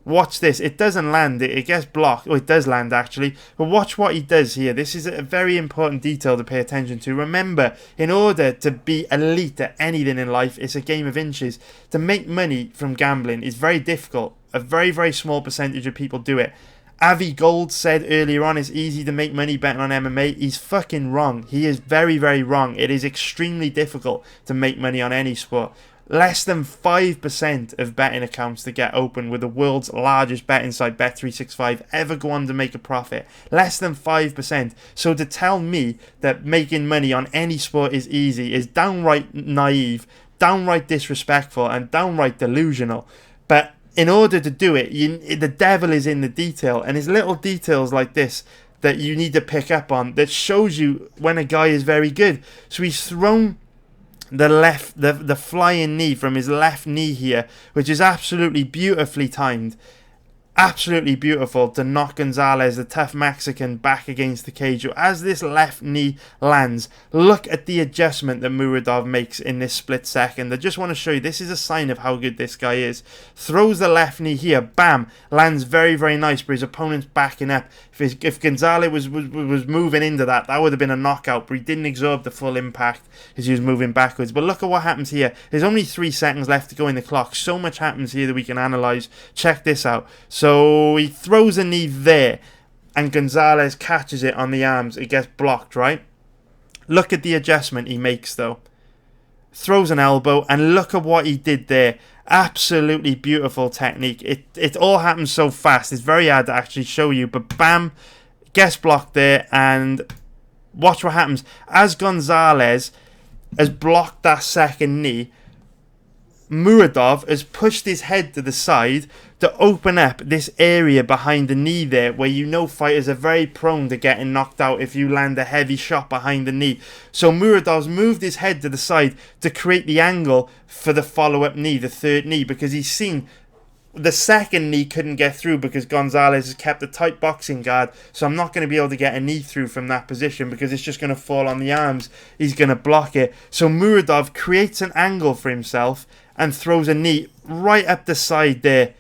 watch this. It doesn't land. It gets blocked. Oh, it does land, actually. But watch what he does here. This is a very important detail to pay attention to. Remember, in order to be elite at anything in life, it's a game of inches. To make money from gambling is very difficult. A very, very small percentage of people do it. Avi Gold said earlier on it's easy to make money betting on MMA. He's fucking wrong. He is very, very wrong. It is extremely difficult to make money on any sport. Less than 5% of betting accounts that get open with the world's largest betting site, Bet365, ever go on to make a profit. Less than 5%. So to tell me that making money on any sport is easy is downright naive, downright disrespectful, and downright delusional. But in order to do it, the devil is in the detail. And it's little details like this that you need to pick up on that shows you when a guy is very good. So he's thrown the flying knee from his left knee here, which is absolutely beautifully timed. Absolutely beautiful to knock Gonzalez, the tough Mexican, back against the cage. As this left knee lands, look at the adjustment that Muradov makes in this split second. I just want to show you, this is a sign of how good this guy is. Throws the left knee here, bam, lands very, very nice, but his opponent's backing up. If Gonzalez was moving into that would have been a knockout, but he didn't absorb the full impact as he was moving backwards. But look at what happens here. There's only 3 seconds left to go in the clock. So much happens here that we can analyze. Check this out. So he throws a knee there, and Gonzalez catches it on the arms. It gets blocked, right? Look at the adjustment he makes, though. Throws an elbow, and look at what he did there. Absolutely beautiful technique. It all happens so fast. It's very hard to actually show you, but bam, gets blocked there, and watch what happens. As Gonzalez has blocked that second knee, Muradov has pushed his head to the side to open up this area behind the knee there, where you know fighters are very prone to getting knocked out if you land a heavy shot behind the knee. So Muradov's moved his head to the side to create the angle for the follow-up knee, the third knee, because he's seen the second knee couldn't get through because Gonzalez has kept a tight boxing guard, so I'm not going to be able to get a knee through from that position because it's just going to fall on the arms. He's going to block it. So Muradov creates an angle for himself and throws a knee right up the side there.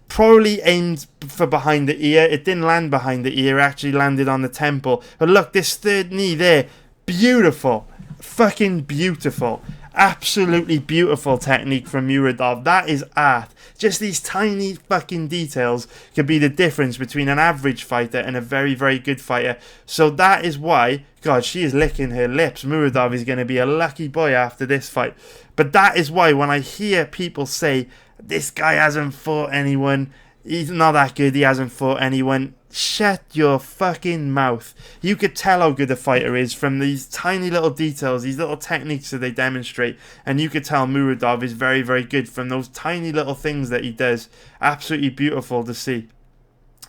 Probably aimed for behind the ear. It didn't land behind the ear. It actually landed on the temple. But look, this third knee there. Beautiful. Fucking beautiful. Absolutely beautiful technique from Muradov. That is art. Just these tiny fucking details could be the difference between an average fighter and a very, very good fighter. So that is why, God, she is licking her lips. Muradov is going to be a lucky boy after this fight. But that is why when I hear people say, this guy hasn't fought anyone, he's not that good, he hasn't fought anyone, shut your fucking mouth. You could tell how good a fighter is from these tiny little details, these little techniques that they demonstrate, and you could tell Muradov is very, very good from those tiny little things that he does. Absolutely beautiful to see.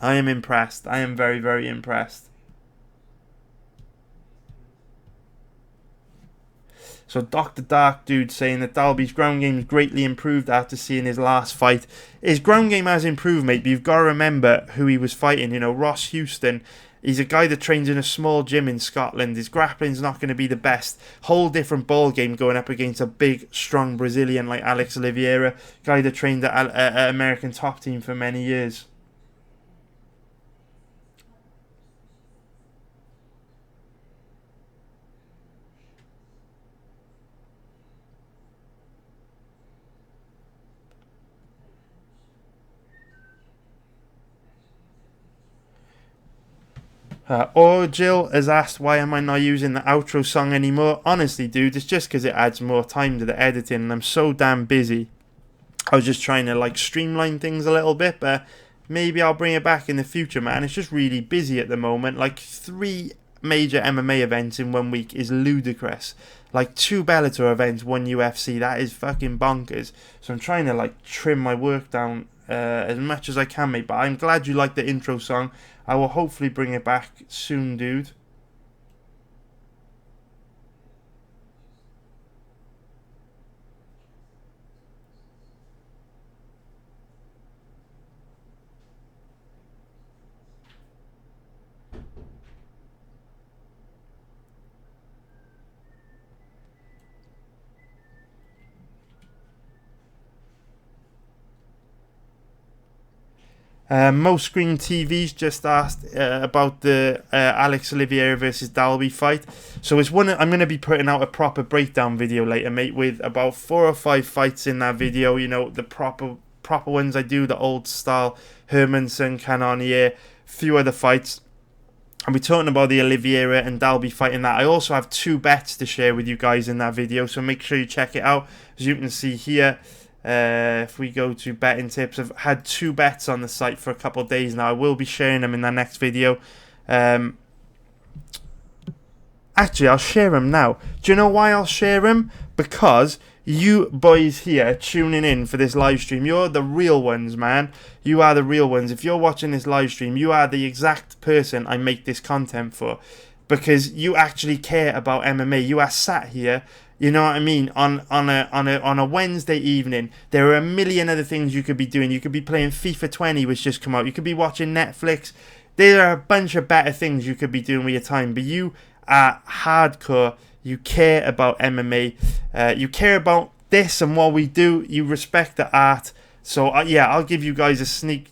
I am impressed. I am very, very impressed. So Dr. Dark Dude saying that Dalby's ground game is greatly improved after seeing his last fight. His ground game has improved, mate, but you've got to remember who he was fighting. You know, Ross Houston, he's a guy that trains in a small gym in Scotland. His grappling's not going to be the best. Whole different ball game going up against a big, strong Brazilian like Alex Oliveira, guy that trained at American Top Team for many years. Jill has asked, why am I not using the outro song anymore? Honestly, dude, it's just because it adds more time to the editing, and I'm so damn busy. I was just trying to like streamline things a little bit, but maybe I'll bring it back in the future, man. It's just really busy at the moment. Like 3 major MMA events in 1 week is ludicrous. Like 2 Bellator events, 1 UFC. That is fucking bonkers. So I'm trying to like trim my work down as much as I can, mate. But I'm glad you like the intro song. I will hopefully bring it back soon, dude. Most Screen TV's just asked about the Alex Oliveira versus Dalby fight. So it's one I'm going to be putting out a proper breakdown video later, mate, with about 4 or 5 fights in that video. You know, the proper ones I do, the old style Hermanson, Cannonier, few other fights. I'll be talking about the Oliveira and Dalby fight in that. I also have 2 bets to share with you guys in that video, so make sure you check it out. As you can see here, if we go to betting tips, I've had 2 bets on the site for a couple of days now. I will be sharing them in the next video. Actually, I'll share them now. Do you know why I'll share them? Because you boys here tuning in for this live stream, you're the real ones, man. You are the real ones. If you're watching this live stream, you are the exact person I make this content for, because you actually care about MMA. You are sat here, you know what I mean, on a Wednesday evening. There are a million other things you could be doing. You could be playing FIFA 20, which just come out. You could be watching Netflix. There are a bunch of better things you could be doing with your time, but you are hardcore. You care about MMA. You care about this and what we do. You respect the art. So, yeah, I'll give you guys a sneak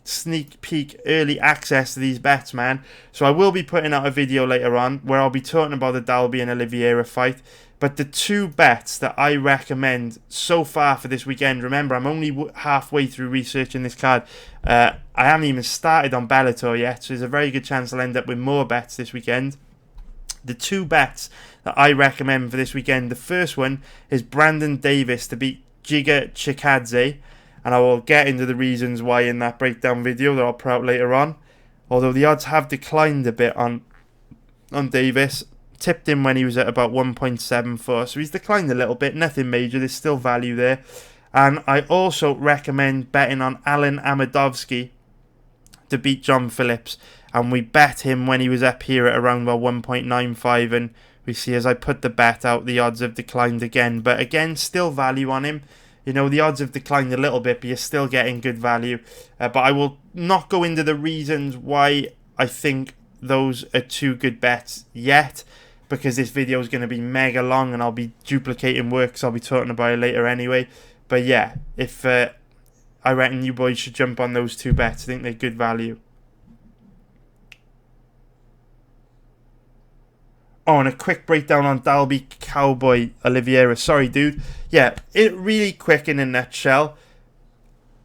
peek, early access to these bets, man. So I will be putting out a video later on where I'll be talking about the Dalby and Oliveira fight. But the 2 bets that I recommend so far for this weekend, remember, I'm only halfway through researching this card. I haven't even started on Bellator yet, so there's a very good chance I'll end up with more bets this weekend. The 2 bets that I recommend for this weekend, the first one is Brandon Davis to beat Giga Chikadze, and I will get into the reasons why in that breakdown video that I'll put out later on. Although the odds have declined a bit on Davis. Tipped him when he was at about 1.74, so he's declined a little bit, nothing major, there's still value there. And I also recommend betting on Alan Amadovsky to beat John Phillips, and we bet him when he was up here at around about 1.95, and we see as I put the bet out, the odds have declined again, but again, still value on him. You know, the odds have declined a little bit, but you're still getting good value. But I will not go into the reasons why I think those are 2 good bets yet, because this video is going to be mega long and I'll be duplicating work, so I'll be talking about it later anyway. But yeah, if I reckon you boys should jump on those 2 bets. I think they're good value. Oh, and a quick breakdown on Dalby Cowboy Oliveira. Sorry, dude. Yeah, it really quick in a nutshell.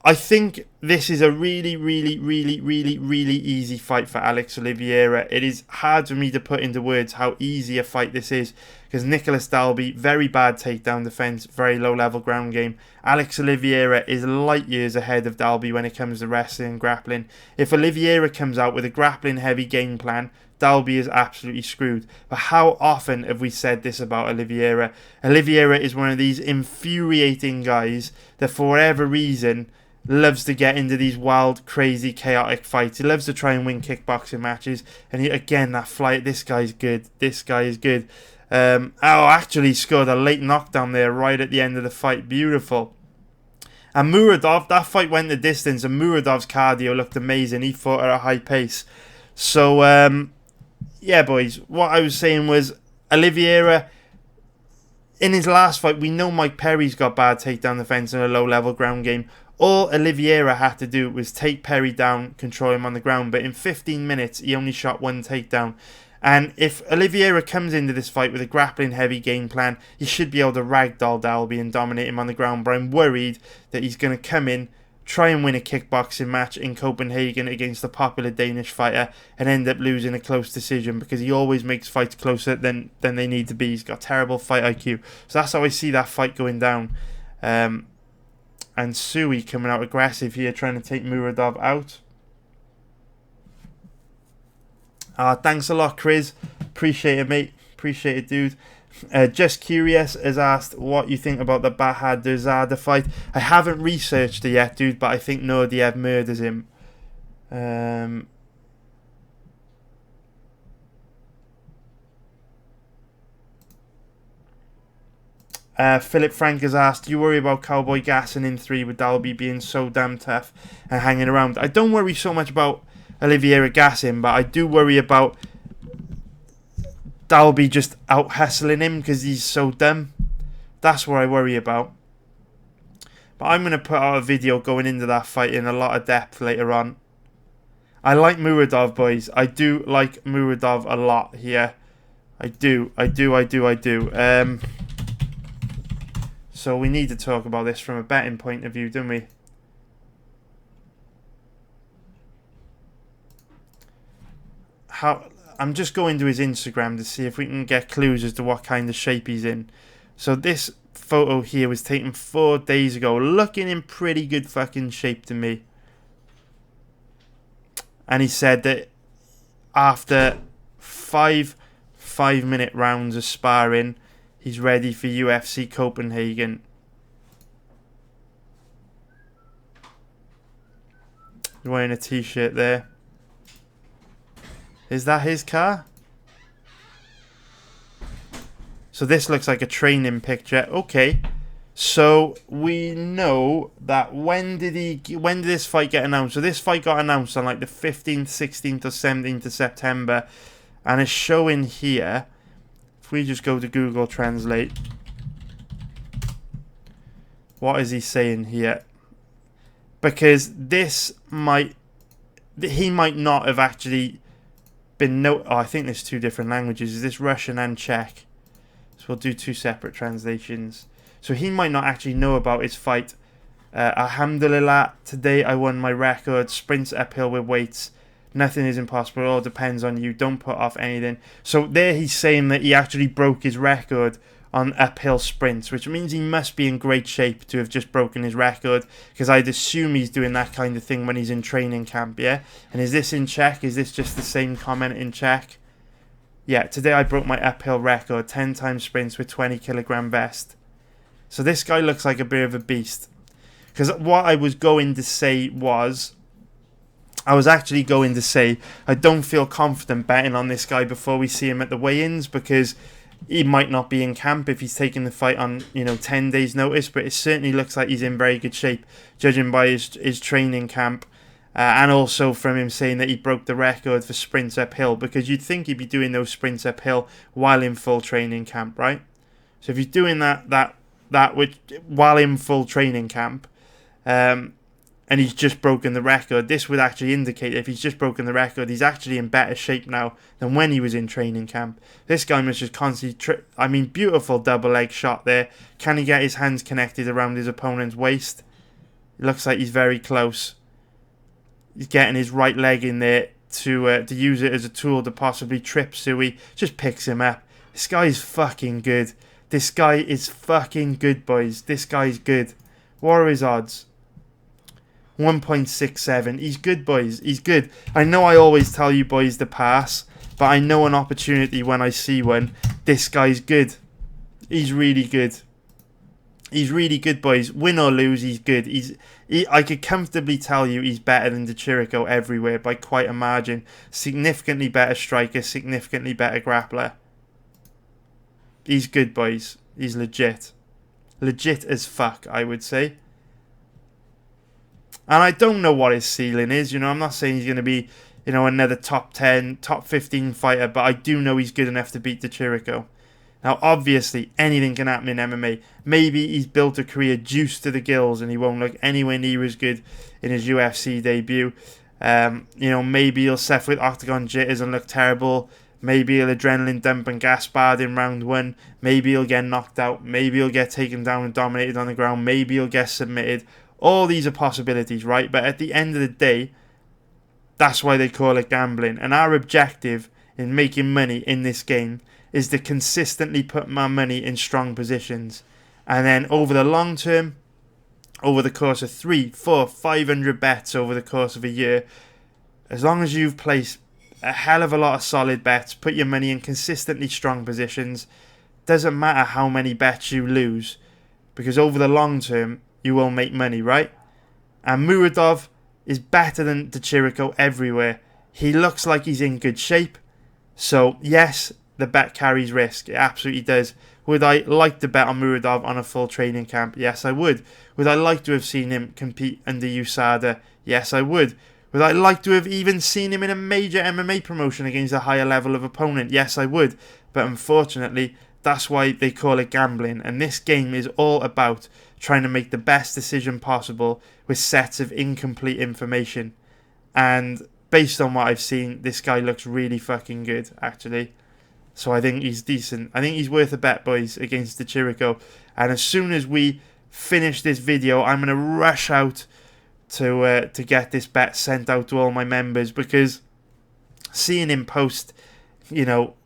I think this is a really easy fight for Alex Oliveira. It is hard for me to put into words how easy a fight this is, because Nicholas Dalby, very bad takedown defense, very low level ground game. Alex Oliveira is light years ahead of Dalby when it comes to wrestling and grappling. If Oliveira comes out with a grappling heavy game plan, Dalby is absolutely screwed. But how often have we said this about Oliveira? Oliveira is one of these infuriating guys that for whatever reason loves to get into these wild, crazy, chaotic fights. He loves to try and win kickboxing matches. And again, that flight, this guy's good. This guy is good. Actually scored a late knockdown there right at the end of the fight. Beautiful. And Muradov, that fight went the distance, and Muradov's cardio looked amazing. He fought at a high pace. So, yeah, boys, what I was saying was Oliveira, in his last fight, we know Mike Perry's got bad takedown defense and a low-level ground game. All Oliveira had to do was take Perry down, control him on the ground, but in 15 minutes, he only shot 1 takedown. And if Oliveira comes into this fight with a grappling-heavy game plan, he should be able to ragdoll Dalby and dominate him on the ground, but I'm worried that he's going to come in, try and win a kickboxing match in Copenhagen against a popular Danish fighter and end up losing a close decision, because he always makes fights closer than they need to be. He's got terrible fight IQ. So that's how I see that fight going down. And Sui coming out aggressive here, trying to take Muradov out. Thanks a lot, Chris. Appreciate it, mate. Appreciate it, dude. Just Curious has asked what you think about the Bahadurzada fight. I haven't researched it yet, dude, but I think Nordiev murders him. Philip Frank has asked, do you worry about Cowboy gassing in 3 with Dalby being so damn tough and hanging around? I don't worry so much about Oliveira gassing, but I do worry about Dalby just out hustling him because he's so dumb. That's what I worry about. But I'm going to put out a video going into that fight in a lot of depth later on. I like Muradov, boys. I do like Muradov a lot here. I do. So we need to talk about this from a betting point of view, don't we? I'm just going to his Instagram to see if we can get clues as to what kind of shape he's in. So this photo here was taken 4 days ago, looking in pretty good fucking shape to me. And he said that after 5 5-minute rounds of sparring, he's ready for UFC Copenhagen. He's wearing a t-shirt there. Is that his car? So this looks like a training picture. Okay. So we know that when did this fight get announced? So this fight got announced on like the 15th, 16th or 17th of September. And it's showing here. If we just go to Google Translate. What is he saying here? Because he might not have actually been I think there's 2 different languages. Is this Russian and Czech? So we'll do 2 separate translations. So he might not actually know about his fight. Alhamdulillah, today I won my record. Sprints uphill with weights. Nothing is impossible. It all depends on you. Don't put off anything. So there he's saying that he actually broke his record on uphill sprints, which means he must be in great shape to have just broken his record, because I'd assume he's doing that kind of thing when he's in training camp, yeah? And is this in Czech? Is this just the same comment in Czech? Yeah, today I broke my uphill record, 10 times sprints with 20 kilogram vest. So this guy looks like a bit of a beast. Because what I was going to say was, I don't feel confident betting on this guy before we see him at the weigh-ins, because he might not be in camp if he's taking the fight on, 10 days notice, but it certainly looks like he's in very good shape, judging by his training camp, and also from him saying that he broke the record for sprints uphill, because you'd think he'd be doing those sprints uphill while in full training camp, right? So if he's doing that while in full training camp, and he's just broken the record, this would actually indicate if he's just broken the record, he's actually in better shape now than when he was in training camp. This guy must just constantly... beautiful double leg shot there. Can he get his hands connected around his opponent's waist? It looks like he's very close. He's getting his right leg in there to use it as a tool to possibly trip Sui. Just picks him up. This guy is fucking good. This guy is fucking good, boys. This guy's good. What are his odds? 1.67. He's good, boys. He's good. I know I always tell you boys to pass, but I know an opportunity when I see one. This guy's good. He's really good. He's really good, boys. Win or lose, he's good. I could comfortably tell you he's better than Chirico everywhere by quite a margin. Significantly better striker, significantly better grappler. He's good, boys. He's legit. Legit as fuck, I would say. And I don't know what his ceiling is. I'm not saying he's going to be, another top 10, top 15 fighter, but I do know he's good enough to beat Chirico. Now, obviously, anything can happen in MMA. Maybe he's built a career juiced to the gills and he won't look anywhere near as good in his UFC debut. Maybe he'll suffer with octagon jitters and look terrible. Maybe he'll adrenaline dump and Gaspard in round 1. Maybe he'll get knocked out. Maybe he'll get taken down and dominated on the ground. Maybe he'll get submitted. All these are possibilities, right? But at the end of the day, that's why they call it gambling. And our objective in making money in this game is to consistently put my money in strong positions. And then over the long term, over the course of 3, 4, 500 bets over the course of a year, as long as you've placed a hell of a lot of solid bets, put your money in consistently strong positions, doesn't matter how many bets you lose, because over the long term, you will make money, right? And Muradov is better than Chirico everywhere. He looks like he's in good shape. So, yes, the bet carries risk. It absolutely does. Would I like to bet on Muradov on a full training camp? Yes, I would. Would I like to have seen him compete under USADA? Yes, I would. Would I like to have even seen him in a major MMA promotion against a higher level of opponent? Yes, I would. But unfortunately, that's why they call it gambling. And this game is all about trying to make the best decision possible with sets of incomplete information. And based on what I've seen, this guy looks really fucking good, actually. So I think he's decent. I think he's worth a bet, boys, against the Chirico. And as soon as we finish this video, I'm going to rush out to get this bet sent out to all my members, because seeing him post,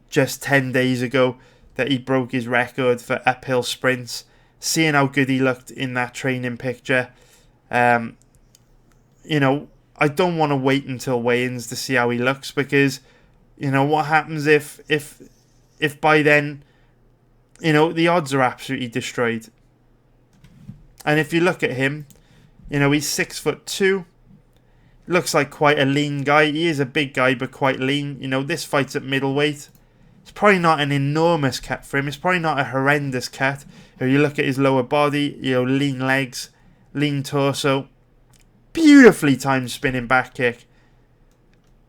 just 10 days ago that he broke his record for uphill sprints, seeing how good he looked in that training picture, I don't want to wait until weigh-ins to see how he looks, because what happens if by then the odds are absolutely destroyed. And if you look at him, he's 6'2", looks like quite a lean guy. He is a big guy but quite lean. This fight's at middleweight. It's probably not an enormous cut for him. It's probably not a horrendous cut. If you look at his lower body, lean legs, lean torso, beautifully timed spinning back kick.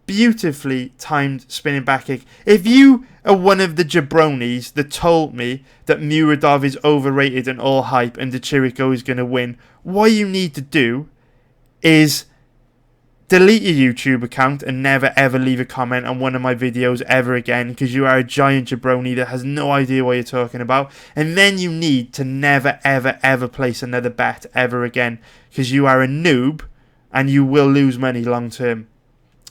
Beautifully timed spinning back kick. If you are one of the jabronis that told me that Muradov is overrated and all hype and the Chirico is going to win, what you need to do is delete your YouTube account and never ever leave a comment on one of my videos ever again, because you are a giant jabroni that has no idea what you're talking about. And then you need to never ever ever place another bet ever again, because you are a noob and you will lose money long term.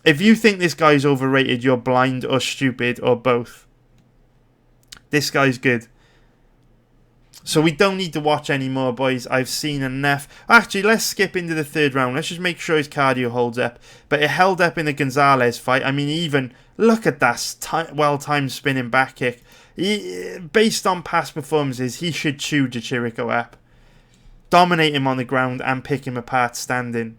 If you think this guy's overrated, you're blind or stupid or both. This guy's good. So we don't need to watch anymore, boys. I've seen enough. Actually, let's skip into the third round. Let's just make sure his cardio holds up. But it held up in the Gonzalez fight. I mean, even look at that well-timed spinning back kick. Based on past performances, he should chew Chirico up. Dominate him on the ground and pick him apart standing.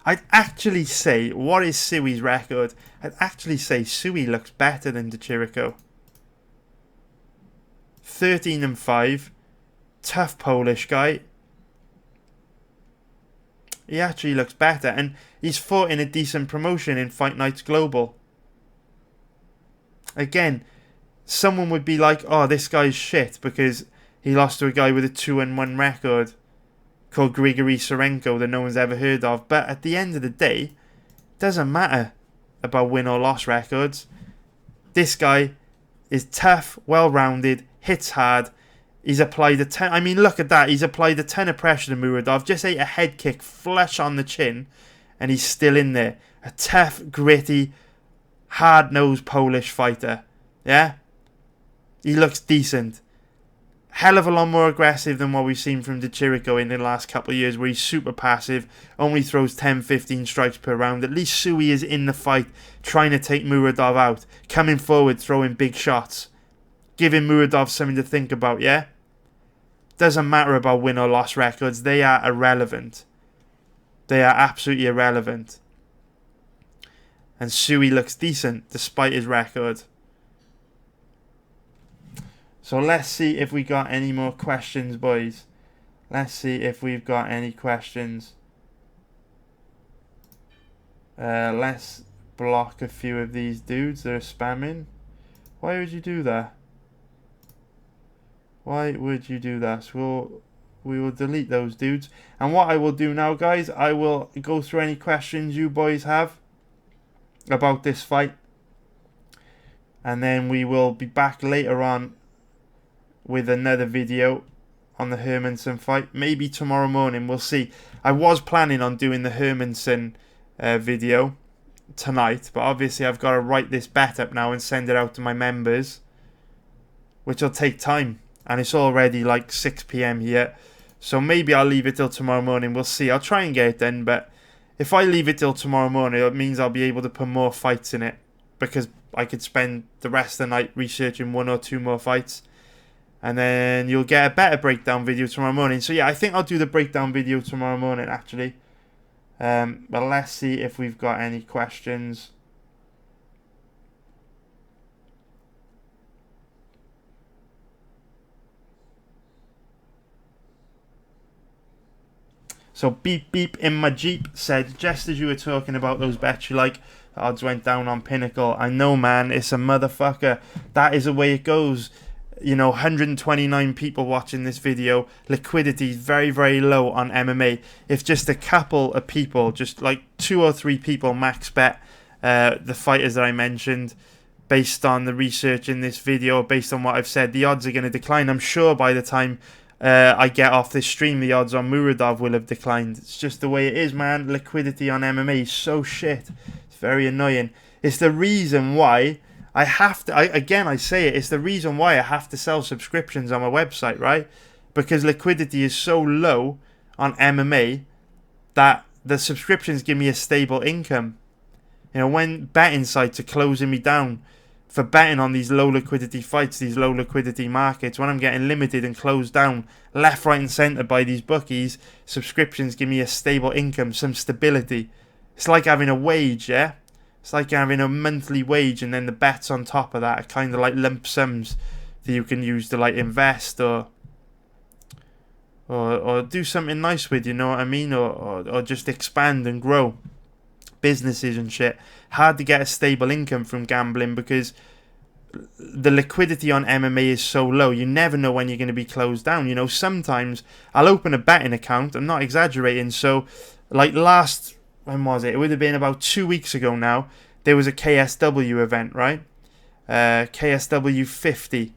I'd actually say, what is Sui's record? I'd actually say Sui looks better than Chirico. 13-5. Tough Polish guy. He actually looks better. And he's fought in a decent promotion in Fight Nights Global. Again, someone would be like, oh, this guy's shit because he lost to a guy with a 2-1 record called Grigory Sorenko that no one's ever heard of. But at the end of the day, it doesn't matter about win or loss records. This guy is tough, well-rounded, hits hard. He's applied a ton. I mean, look at that. He's applied a ton of pressure to Muradov. Just ate a head kick flush on the chin, and he's still in there. A tough, gritty, hard-nosed Polish fighter. Yeah? He looks decent. Hell of a lot more aggressive than what we've seen from Chirico in the last couple of years, where he's super passive, only throws 10-15 strikes per round. At least Sui is in the fight, trying to take Muradov out, coming forward, throwing big shots, giving Muradov something to think about, yeah? Doesn't matter about win or loss records, they are irrelevant. They are absolutely irrelevant. And Sui looks decent, despite his record. So let's see if we got any more questions, boys. Let's see if we've got any questions. Let's block a few of these dudes that are spamming. Why would you do that? Why would you do that? So we will delete those dudes. And what I will do now, guys, I will go through any questions you boys have about this fight. And then we will be back later on with another video on the Hermanson fight. Maybe tomorrow morning, we'll see. I was planning on doing the Hermanson video tonight, but obviously I've got to write this bet up now and send it out to my members, which will take time, and it's already like 6 p.m. here, so maybe I'll leave it till tomorrow morning. We'll see. I'll try and get it done, but if I leave it till tomorrow morning, it means I'll be able to put more fights in it, because I could spend the rest of the night researching 1 or 2 more fights, and then you'll get a better breakdown video tomorrow morning. So yeah, I think I'll do the breakdown video tomorrow morning, actually. But let's see if we've got any questions. So Beep Beep in my Jeep said, just as you were talking about those bets you like, the odds went down on Pinnacle. I know, man, it's a motherfucker. That is the way it goes. You know, 129 people watching this video. Liquidity is very, very low on MMA. If just a couple of people, just like 2 or 3 people max bet the fighters that I mentioned, based on the research in this video, based on what I've said, the odds are going to decline. I'm sure by the time I get off this stream, the odds on Muradov will have declined. It's just the way it is, man. Liquidity on MMA is so shit. It's very annoying. It's the reason why I have to, I say it, it's the reason why I have to sell subscriptions on my website, right? Because liquidity is so low on MMA that the subscriptions give me a stable income. You know, when betting sites are closing me down for betting on these low liquidity fights, these low liquidity markets, when I'm getting limited and closed down left, right and centre by these bookies, subscriptions give me a stable income, some stability. It's like having a wage, yeah? It's like having a monthly wage, and then the bets on top of that are kind of like lump sums that you can use to like invest or do something nice with, you know what I mean? Or just expand and grow businesses and shit. Hard to get a stable income from gambling because the liquidity on MMA is so low. You never know when you're going to be closed down. You know, sometimes I'll open a betting account. I'm not exaggerating. So, like when was it? It would have been about 2 weeks ago now. There was a KSW event, right? KSW 50.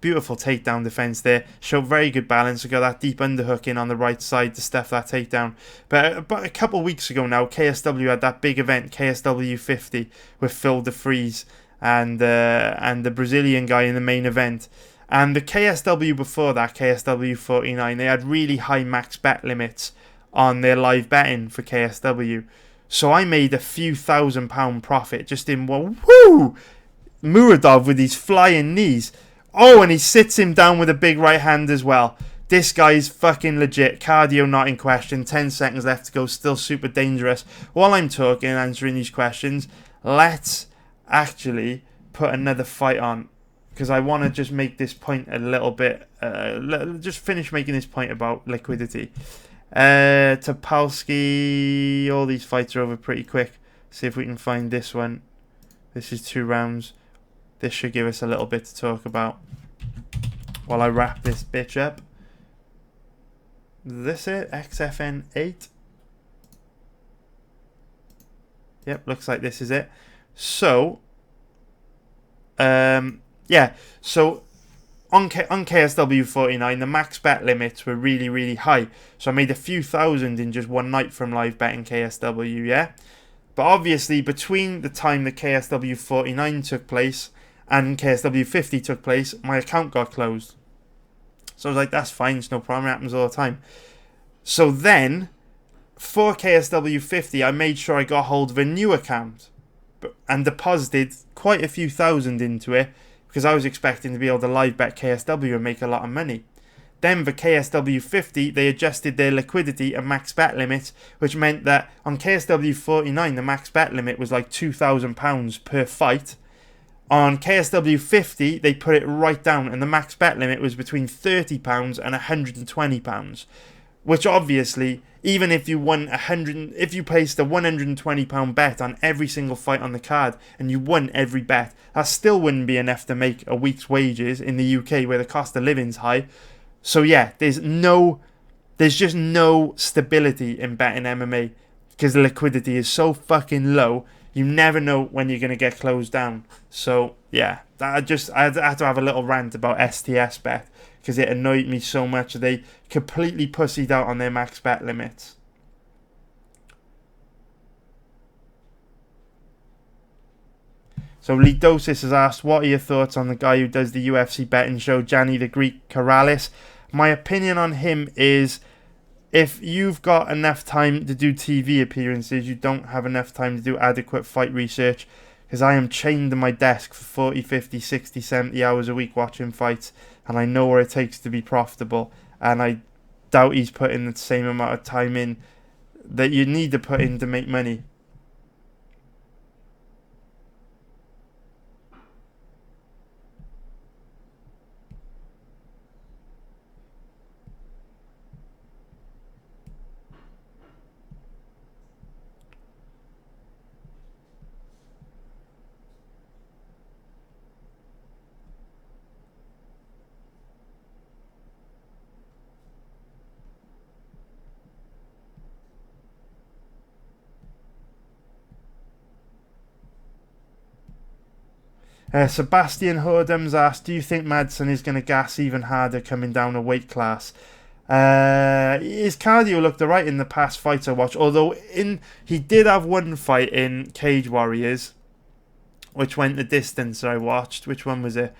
Beautiful takedown defense there. Showed very good balance. I got that deep underhook in on the right side to stuff that takedown. But a couple of weeks ago now, KSW had that big event, KSW 50, with Phil DeFries and the Brazilian guy in the main event. And the KSW before that, KSW 49, they had really high max bet limits on their live betting for KSW. So I made a few £1,000 profit just in one. Woo! Muradov with his flying knees. Oh, and he sits him down with a big right hand as well. This guy's fucking legit. Cardio not in question. 10 seconds left to go. Still super dangerous. While I'm talking and answering these questions, let's actually put another fight on. Because I want to just make this point a little bit. Just finish making this point about liquidity. Topolsky. All these fights are over pretty quick. See if we can find this one. This is 2 rounds. This should give us a little bit to talk about while I wrap this bitch up. Is this it? XFN 8? Yep, looks like this is it. So, yeah. So, on KSW 49, the max bet limits were really, really high. So, I made a few thousand in just one night from live betting KSW, yeah? But obviously, between the time the KSW 49 took place and KSW 50 took place, my account got closed. So I was like, that's fine, it's no problem, it happens all the time. So then, for KSW 50, I made sure I got hold of a new account and deposited quite a few thousand into it because I was expecting to be able to live bet KSW and make a lot of money. Then for KSW 50, they adjusted their liquidity and max bet limits, which meant that on KSW 49, the max bet limit was like £2,000 per fight. On KSW 50, they put it right down, and the max bet limit was between £30 and £120, which obviously, even if you if you placed a £120 bet on every single fight on the card and you won every bet, that still wouldn't be enough to make a week's wages in the UK where the cost of living's high. So yeah, there's just no stability in betting MMA because the liquidity is so fucking low. you never know when you're going to get closed down. So yeah, I had to have a little rant about STS bet because it annoyed me so much. They completely pussied out on their max bet limits. So Lidosis has asked, what are your thoughts on the guy who does the UFC betting show, Gianni the Greek Corrales? My opinion on him is, if you've got enough time to do TV appearances, you don't have enough time to do adequate fight research, because I am chained to my desk for 40, 50, 60, 70 hours a week watching fights, and I know what it takes to be profitable, and I doubt he's putting the same amount of time in that you need to put in to make money. Sebastian Hordums asked, do you think Madsen is going to gas even harder coming down a weight class? His cardio looked alright in the past fights I watched, although he did have one fight in Cage Warriors which went the distance I watched. Which one was it?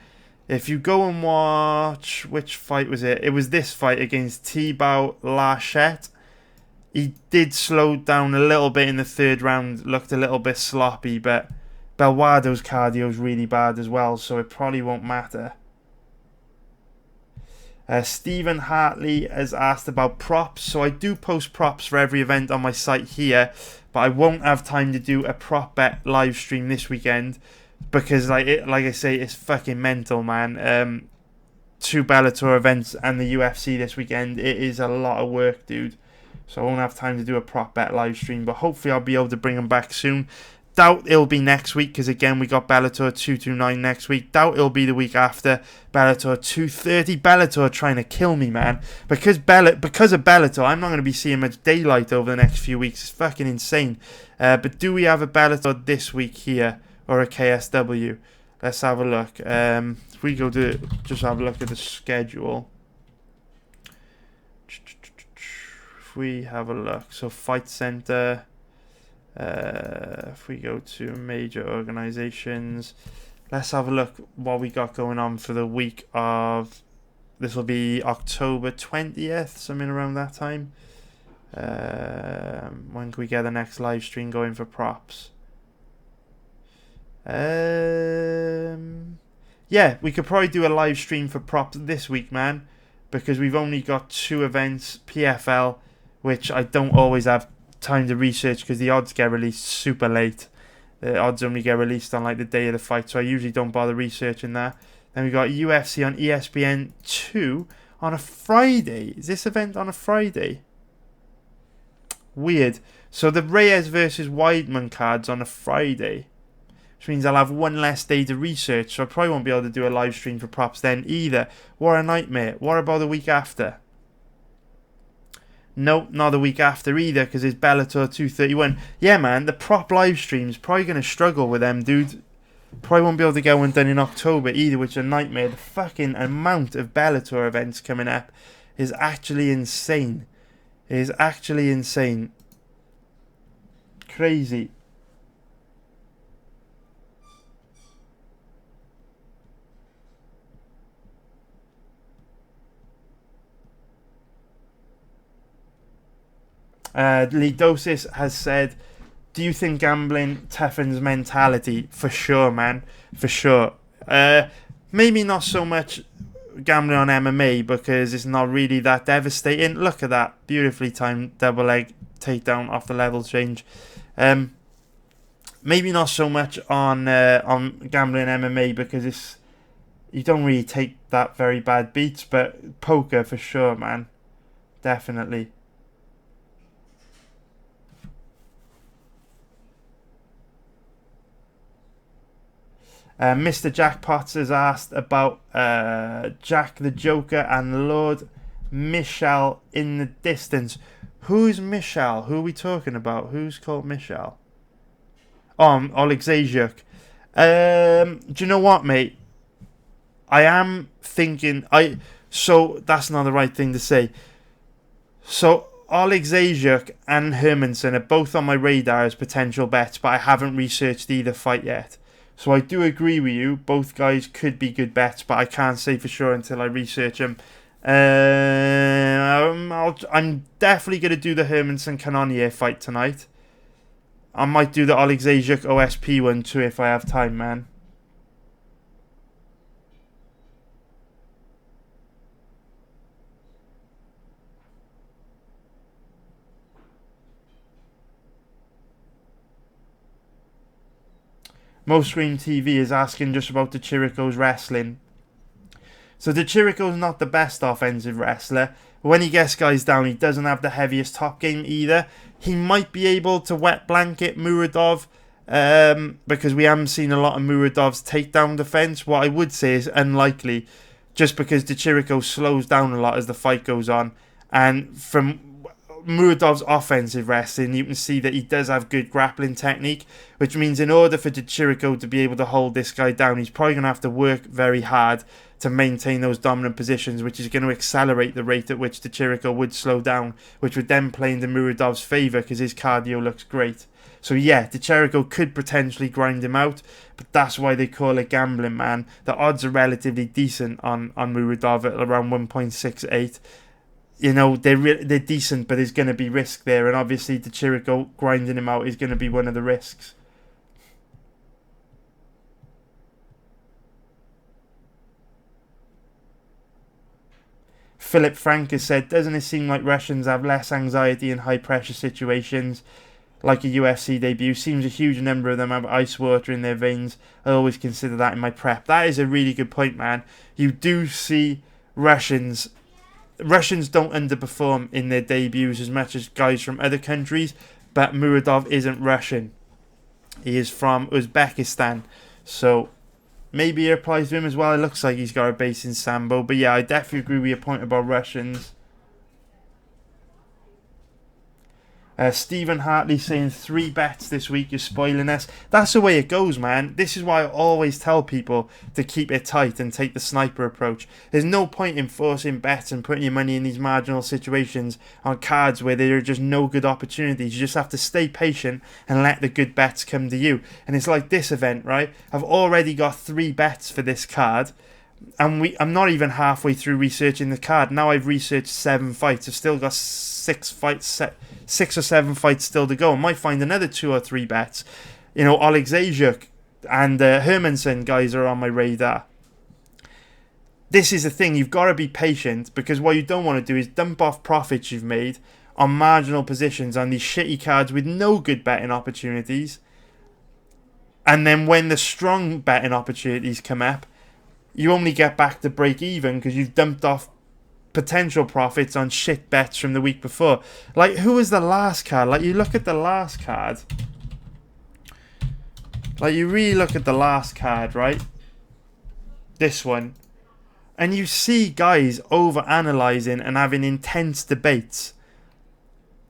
If you go and watch, which fight was it? It was this fight against Thibaut Lachette. He did slow down a little bit in the third round, looked a little bit sloppy, but Belwado's cardio is really bad as well, so it probably won't matter. Stephen Hartley has asked about props. So I do post props for every event on my site here, but I won't have time to do a prop bet live stream this weekend because, like I say, it's fucking mental, man. 2 Bellator events and the UFC this weekend. It is a lot of work, dude. So I won't have time to do a prop bet live stream, but hopefully I'll be able to bring them back soon. Doubt it'll be next week because, again, we got Bellator 229 next week. Doubt it'll be the week after. Bellator 230. Bellator trying to kill me, man. Because of Bellator, I'm not going to be seeing much daylight over the next few weeks. It's fucking insane. But do we have a Bellator this week here or a KSW? Let's have a look. If we go to just have a look at the schedule. If we have a look. So Fight Center. If we go to major organizations, let's have a look what we got going on for the week of, this will be October 20th, something around that time. When can we get the next live stream going for props? Yeah, we could probably do a live stream for props this week, man, because we've only got 2 events, PFL, which I don't always have time to research because the odds get released super late. The odds only get released on like the day of the fight, so I usually don't bother researching that. Then we got UFC on ESPN 2 on a Friday. Is this event on a Friday? Weird. So the Reyes versus Weidman card's on a Friday, which means I'll have one less day to research, so I probably won't be able to do a live stream for props then either. What a nightmare. What about the week after? Nope, not the week after either, because it's Bellator 231. Yeah, man, the prop live stream's probably going to struggle with them, dude. Probably won't be able to get one done in October either, which is a nightmare. The fucking amount of Bellator events coming up is actually insane. It is actually insane. Crazy. Lidosis has said, do you think gambling toughens mentality? For sure, man. For sure. Maybe not so much gambling on MMA because it's not really that devastating. Look at that. Beautifully timed double leg takedown off the level change. Maybe not so much on gambling MMA because you don't really take that very bad beats, but poker for sure, man. Definitely. Mr. Jackpots has asked about Jack the Joker and Lord Michel in the distance. Who's Michel? Who are we talking about? Who's called Michel? Alexei. Do you know what, mate? I am thinking so that's not the right thing to say. So Alexei and Hermanson are both on my radar as potential bets, but I haven't researched either fight yet. So I do agree with you. Both guys could be good bets, but I can't say for sure until I research them. I'm definitely going to do the Hermanson Cannonier fight tonight. I might do the Alexei OSP one too if I have time, man. Most Scream TV is asking just about the Chirico's wrestling. So the Chirico's not the best offensive wrestler. When he gets guys down, he doesn't have the heaviest top game either. He might be able to wet blanket Muradov because we haven't seen a lot of Muradov's takedown defense. What I would say is unlikely, just because the Chirico slows down a lot as the fight goes on. And from Muradov's offensive wrestling, you can see that he does have good grappling technique, which means in order for Chirico to be able to hold this guy down, he's probably going to have to work very hard to maintain those dominant positions, which is going to accelerate the rate at which Chirico would slow down, which would then play into Muradov's favour because his cardio looks great. So yeah, Chirico could potentially grind him out, but that's why they call it gambling, man. The odds are relatively decent on Muradov at around 1.68. You know, they're decent, but there's going to be risk there, and obviously Chirico grinding him out is going to be one of the risks. Philip Frank has said, doesn't it seem like Russians have less anxiety in high pressure situations like a UFC debut? Seems a huge number of them have ice water in their veins. I always consider that in my prep. That is a really good point, man. You do see Russians don't underperform in their debuts as much as guys from other countries, but Muradov isn't Russian. He is from Uzbekistan, so maybe it applies to him as well. It looks like he's got a base in Sambo, but yeah, I definitely agree with your point about Russians. Stephen Hartley saying 3 bets this week, you're spoiling us. That's the way it goes, man. This is why I always tell people to keep it tight and take the sniper approach. There's no point in forcing bets and putting your money in these marginal situations on cards where there are just no good opportunities. You just have to stay patient and let the good bets come to you. And it's like this event, right? I've already got 3 bets for this card. And I'm not even halfway through researching the card. Now I've researched 7 fights. I've still got 6 or 7 fights still to go. I might find another 2 or 3 bets. You know, Alexei and Hermanson guys are on my radar. This is the thing. You've got to be patient, because what you don't want to do is dump off profits you've made on marginal positions on these shitty cards with no good betting opportunities. And then when the strong betting opportunities come up, you only get back to break even because you've dumped off potential profits on shit bets from the week before. Like, who was the last card? Like, you look at the last card. Like, you really look at the last card, right? This one. And you see guys over-analysing and having intense debates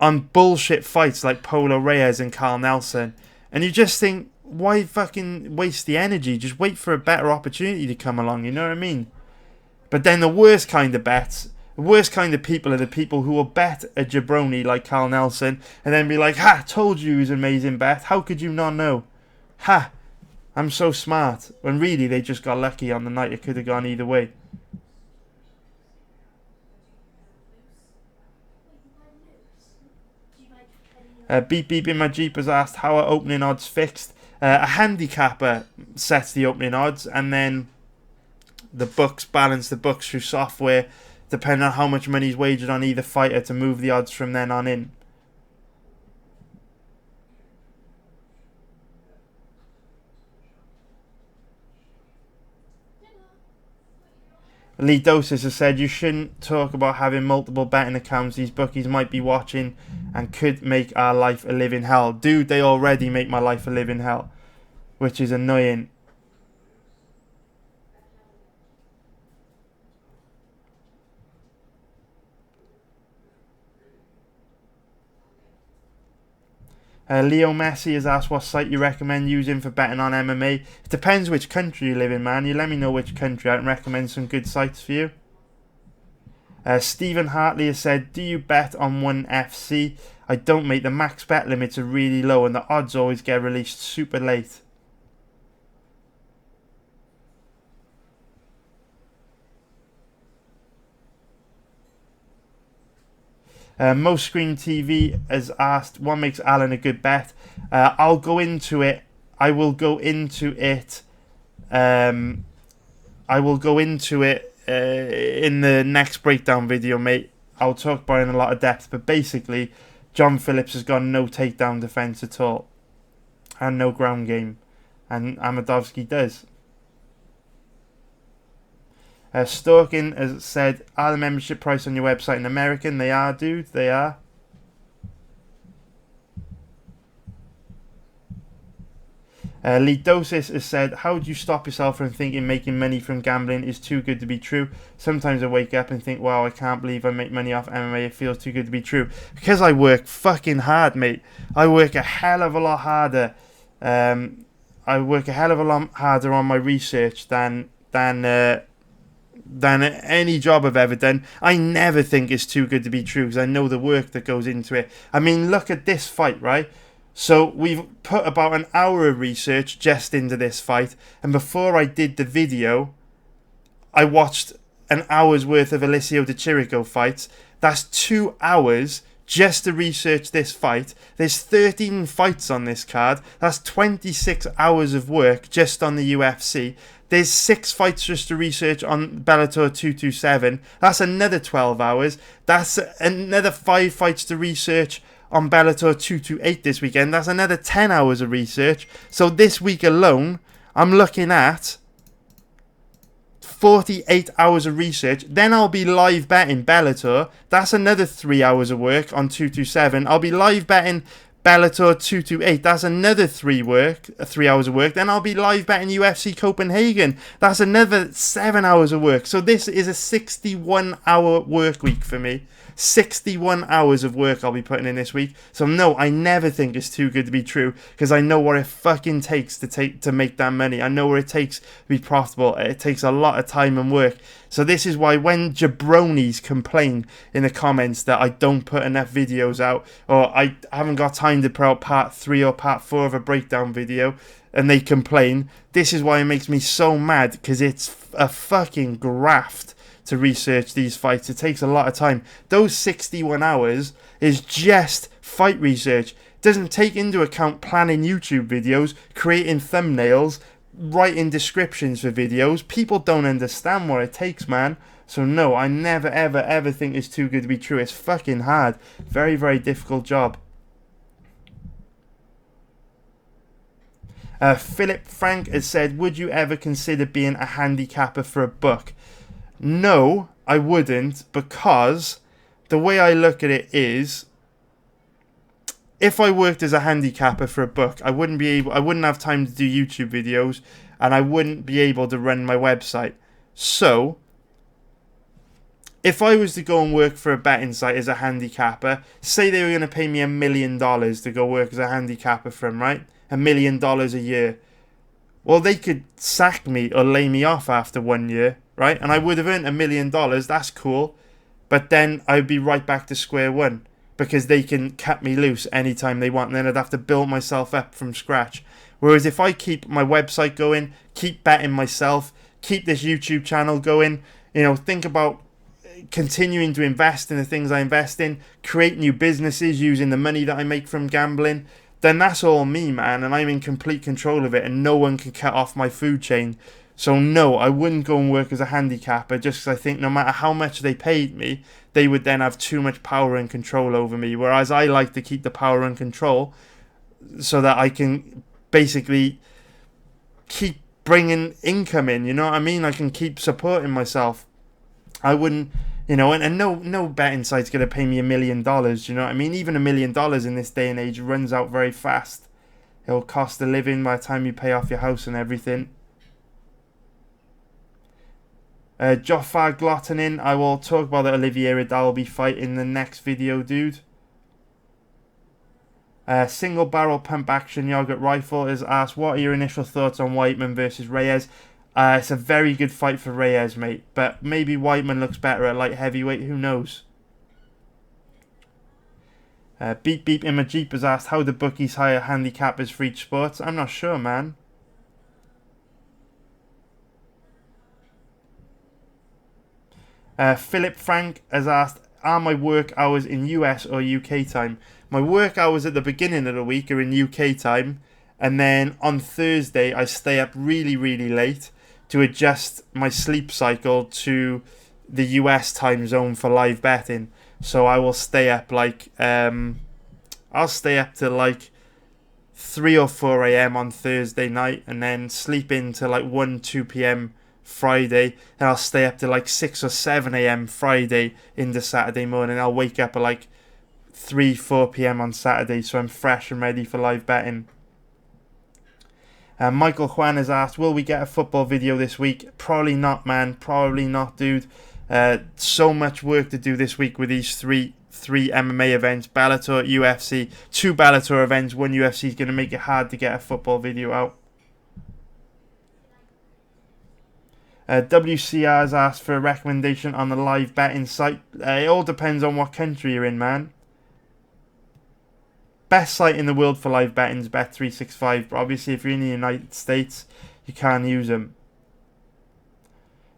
on bullshit fights like Polo Reyes and Carl Nelson. And you just think, why fucking waste the energy? Just wait for a better opportunity to come along, you know what I mean? But then the worst kind of bets, the worst kind of people are the people who will bet a jabroni like Carl Nelson and then be like, ha, told you he was an amazing bet. How could you not know? Ha, I'm so smart. When really they just got lucky on the night. It could have gone either way. Beep Beep in my Jeep has asked, how are opening odds fixed? A handicapper sets the opening odds, and then the books balance the books through software, depending on how much money is wagered on either fighter to move the odds from then on in. Lee Doses has said, you shouldn't talk about having multiple betting accounts. These bookies might be watching and could make our life a living hell. Dude, they already make my life a living hell, which is annoying. Leo Messi has asked what site you recommend using for betting on MMA. It depends which country you live in, man. You let me know which country. I can recommend some good sites for you. Stephen Hartley has said, do you bet on one FC? I don't, mate. The max bet limits are really low and the odds always get released super late. Most Screen TV has asked, what makes Alan a good bet? I'll go into it. I will go into it. I will go into it in the next breakdown video, mate. I'll talk about it in a lot of depth. But basically, John Phillips has got no takedown defense at all. And no ground game. And Amadovsky does. Stalking has said, are the membership price on your website in American? They are, dude. They are. Lidosis has said, how do you stop yourself from thinking making money from gambling is too good to be true? Sometimes I wake up and think, wow, I can't believe I make money off MMA. It feels too good to be true. Because I work fucking hard, mate. I work a hell of a lot harder. I work a hell of a lot harder on my research than any job I've ever done. I never think it's too good to be true because I know the work that goes into it. I mean, look at this fight, right? So we've put about an hour of research just into this fight, and before I did the video, I watched an hour's worth of Alessio de Chirico fights. That's 2 hours just to research this fight. There's 13 fights on this card. That's 26 hours of work just on the UFC. There's 6 fights just to research on Bellator 227. That's another 12 hours. That's another 5 fights to research on Bellator 228 this weekend. That's another 10 hours of research. So this week alone, I'm looking at 48 hours of research. Then I'll be live betting Bellator. That's another 3 hours of work on 227. I'll be live betting Bellator 228. That's another 3 hours of work. Then I'll be live betting UFC Copenhagen. That's another 7 hours of work. So this is a 61-hour work week for me. 61 hours of work I'll be putting in this week. So no, I never think it's too good to be true because I know what it fucking takes to make that money. I know what it takes to be profitable. It takes a lot of time and work. So this is why when jabronis complain in the comments that I don't put enough videos out or I haven't got time to put out part 3 or part 4 of a breakdown video and they complain, this is why it makes me so mad because it's a fucking graft to research these fights. It takes a lot of time. Those 61 hours is just fight research. It doesn't take into account planning YouTube videos, creating thumbnails, writing descriptions for videos. People don't understand what it takes, man. So no, I never ever think it's too good to be true. It's fucking hard. Very, very difficult job. Philip Frank has said, would you ever consider being a handicapper for a book? No, I wouldn't, because the way I look at it is, if I worked as a handicapper for a book, I wouldn't have time to do YouTube videos, and I wouldn't be able to run my website. So, if I was to go and work for a betting site as a handicapper, say they were going to pay me $1 million to go work as a handicapper for them, right? $1 million a year. Well, they could sack me or lay me off after 1 year, right? And I would have earned $1 million. That's cool. But then I'd be right back to square one because they can cut me loose anytime they want. And then I'd have to build myself up from scratch. Whereas if I keep my website going, keep betting myself, keep this YouTube channel going, think about continuing to invest in the things I invest in, create new businesses using the money that I make from gambling, then that's all me, man, and I'm in complete control of it, and no one can cut off my food chain. So no, I wouldn't go and work as a handicapper just because I think no matter how much they paid me, they would then have too much power and control over me, whereas I like to keep the power and control so that I can basically keep bringing income in, you know what I mean? I can keep supporting myself. I wouldn't, and no betting site's going to pay me $1 million, you know what I mean? Even $1 million in this day and age runs out very fast. It'll cost a living by the time you pay off your house and everything. Jofar Glottonin, I will talk about the Olivier Dalby fight in the next video, dude. Single barrel pump action yogurt rifle is asked, what are your initial thoughts on Whiteman versus Reyes? It's a very good fight for Reyes, mate, but maybe Whiteman looks better at light heavyweight, who knows? Beep Beep in my Jeep has asked, how do bookies hire handicappers for each sport? I'm not sure, man. Philip Frank has asked, are my work hours in US or UK time? My work hours at the beginning of the week are in UK time, and then on Thursday I stay up really, really late to adjust my sleep cycle to the US time zone for live betting. So I will stay up like, I'll stay up to like 3 or 4 a.m. on Thursday night, and then sleep into like 1, 2 p.m. Friday, and I'll stay up to like 6 or 7 a.m. Friday into Saturday morning. I'll wake up at like 3, 4 p.m. on Saturday, so I'm fresh and ready for live betting. Michael Juan has asked, will we get a football video this week? Probably not, man. Probably not, dude. So much work to do this week with these three MMA events. Bellator, UFC, 2 Bellator events, 1 UFC is going to make it hard to get a football video out. WCR has asked for a recommendation on the live betting site. It all depends on what country you're in, man. Best site in the world for live betting is Bet365, but obviously if you're in the United States, you can't use them.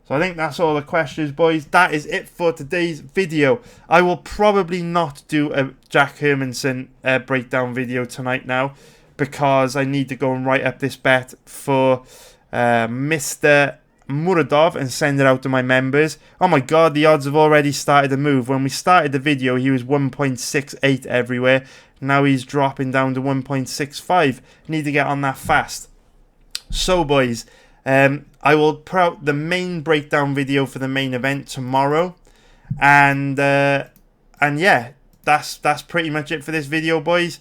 So I think that's all the questions, boys. That is it for today's video. I will probably not do a Jack Hermanson breakdown video tonight now, because I need to go and write up this bet for Mr. Muradov and send it out to my members. Oh my god, the odds have already started to move. When we started the video, he was 1.68 everywhere. Now he's dropping down to 1.65. Need to get on that fast. So, boys, I will put out the main breakdown video for the main event tomorrow, and yeah, that's pretty much it for this video, boys.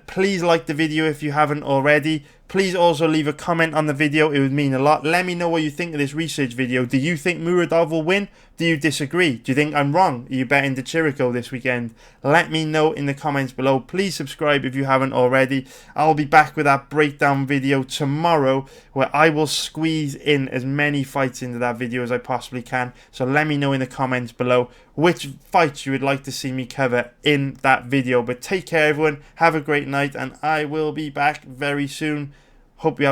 Please like the video if you haven't already. Please also leave a comment on the video. It would mean a lot. Let me know what you think of this research video. Do you think Muradov will win? Do you disagree? Do you think I'm wrong? Are you betting the Chirico this weekend? Let me know in the comments below. Please subscribe if you haven't already. I'll be back with that breakdown video tomorrow, where I will squeeze in as many fights into that video as I possibly can. So let me know in the comments below which fights you would like to see me cover in that video. But take care, everyone. Have a great night, and I will be back very soon. Hope you have a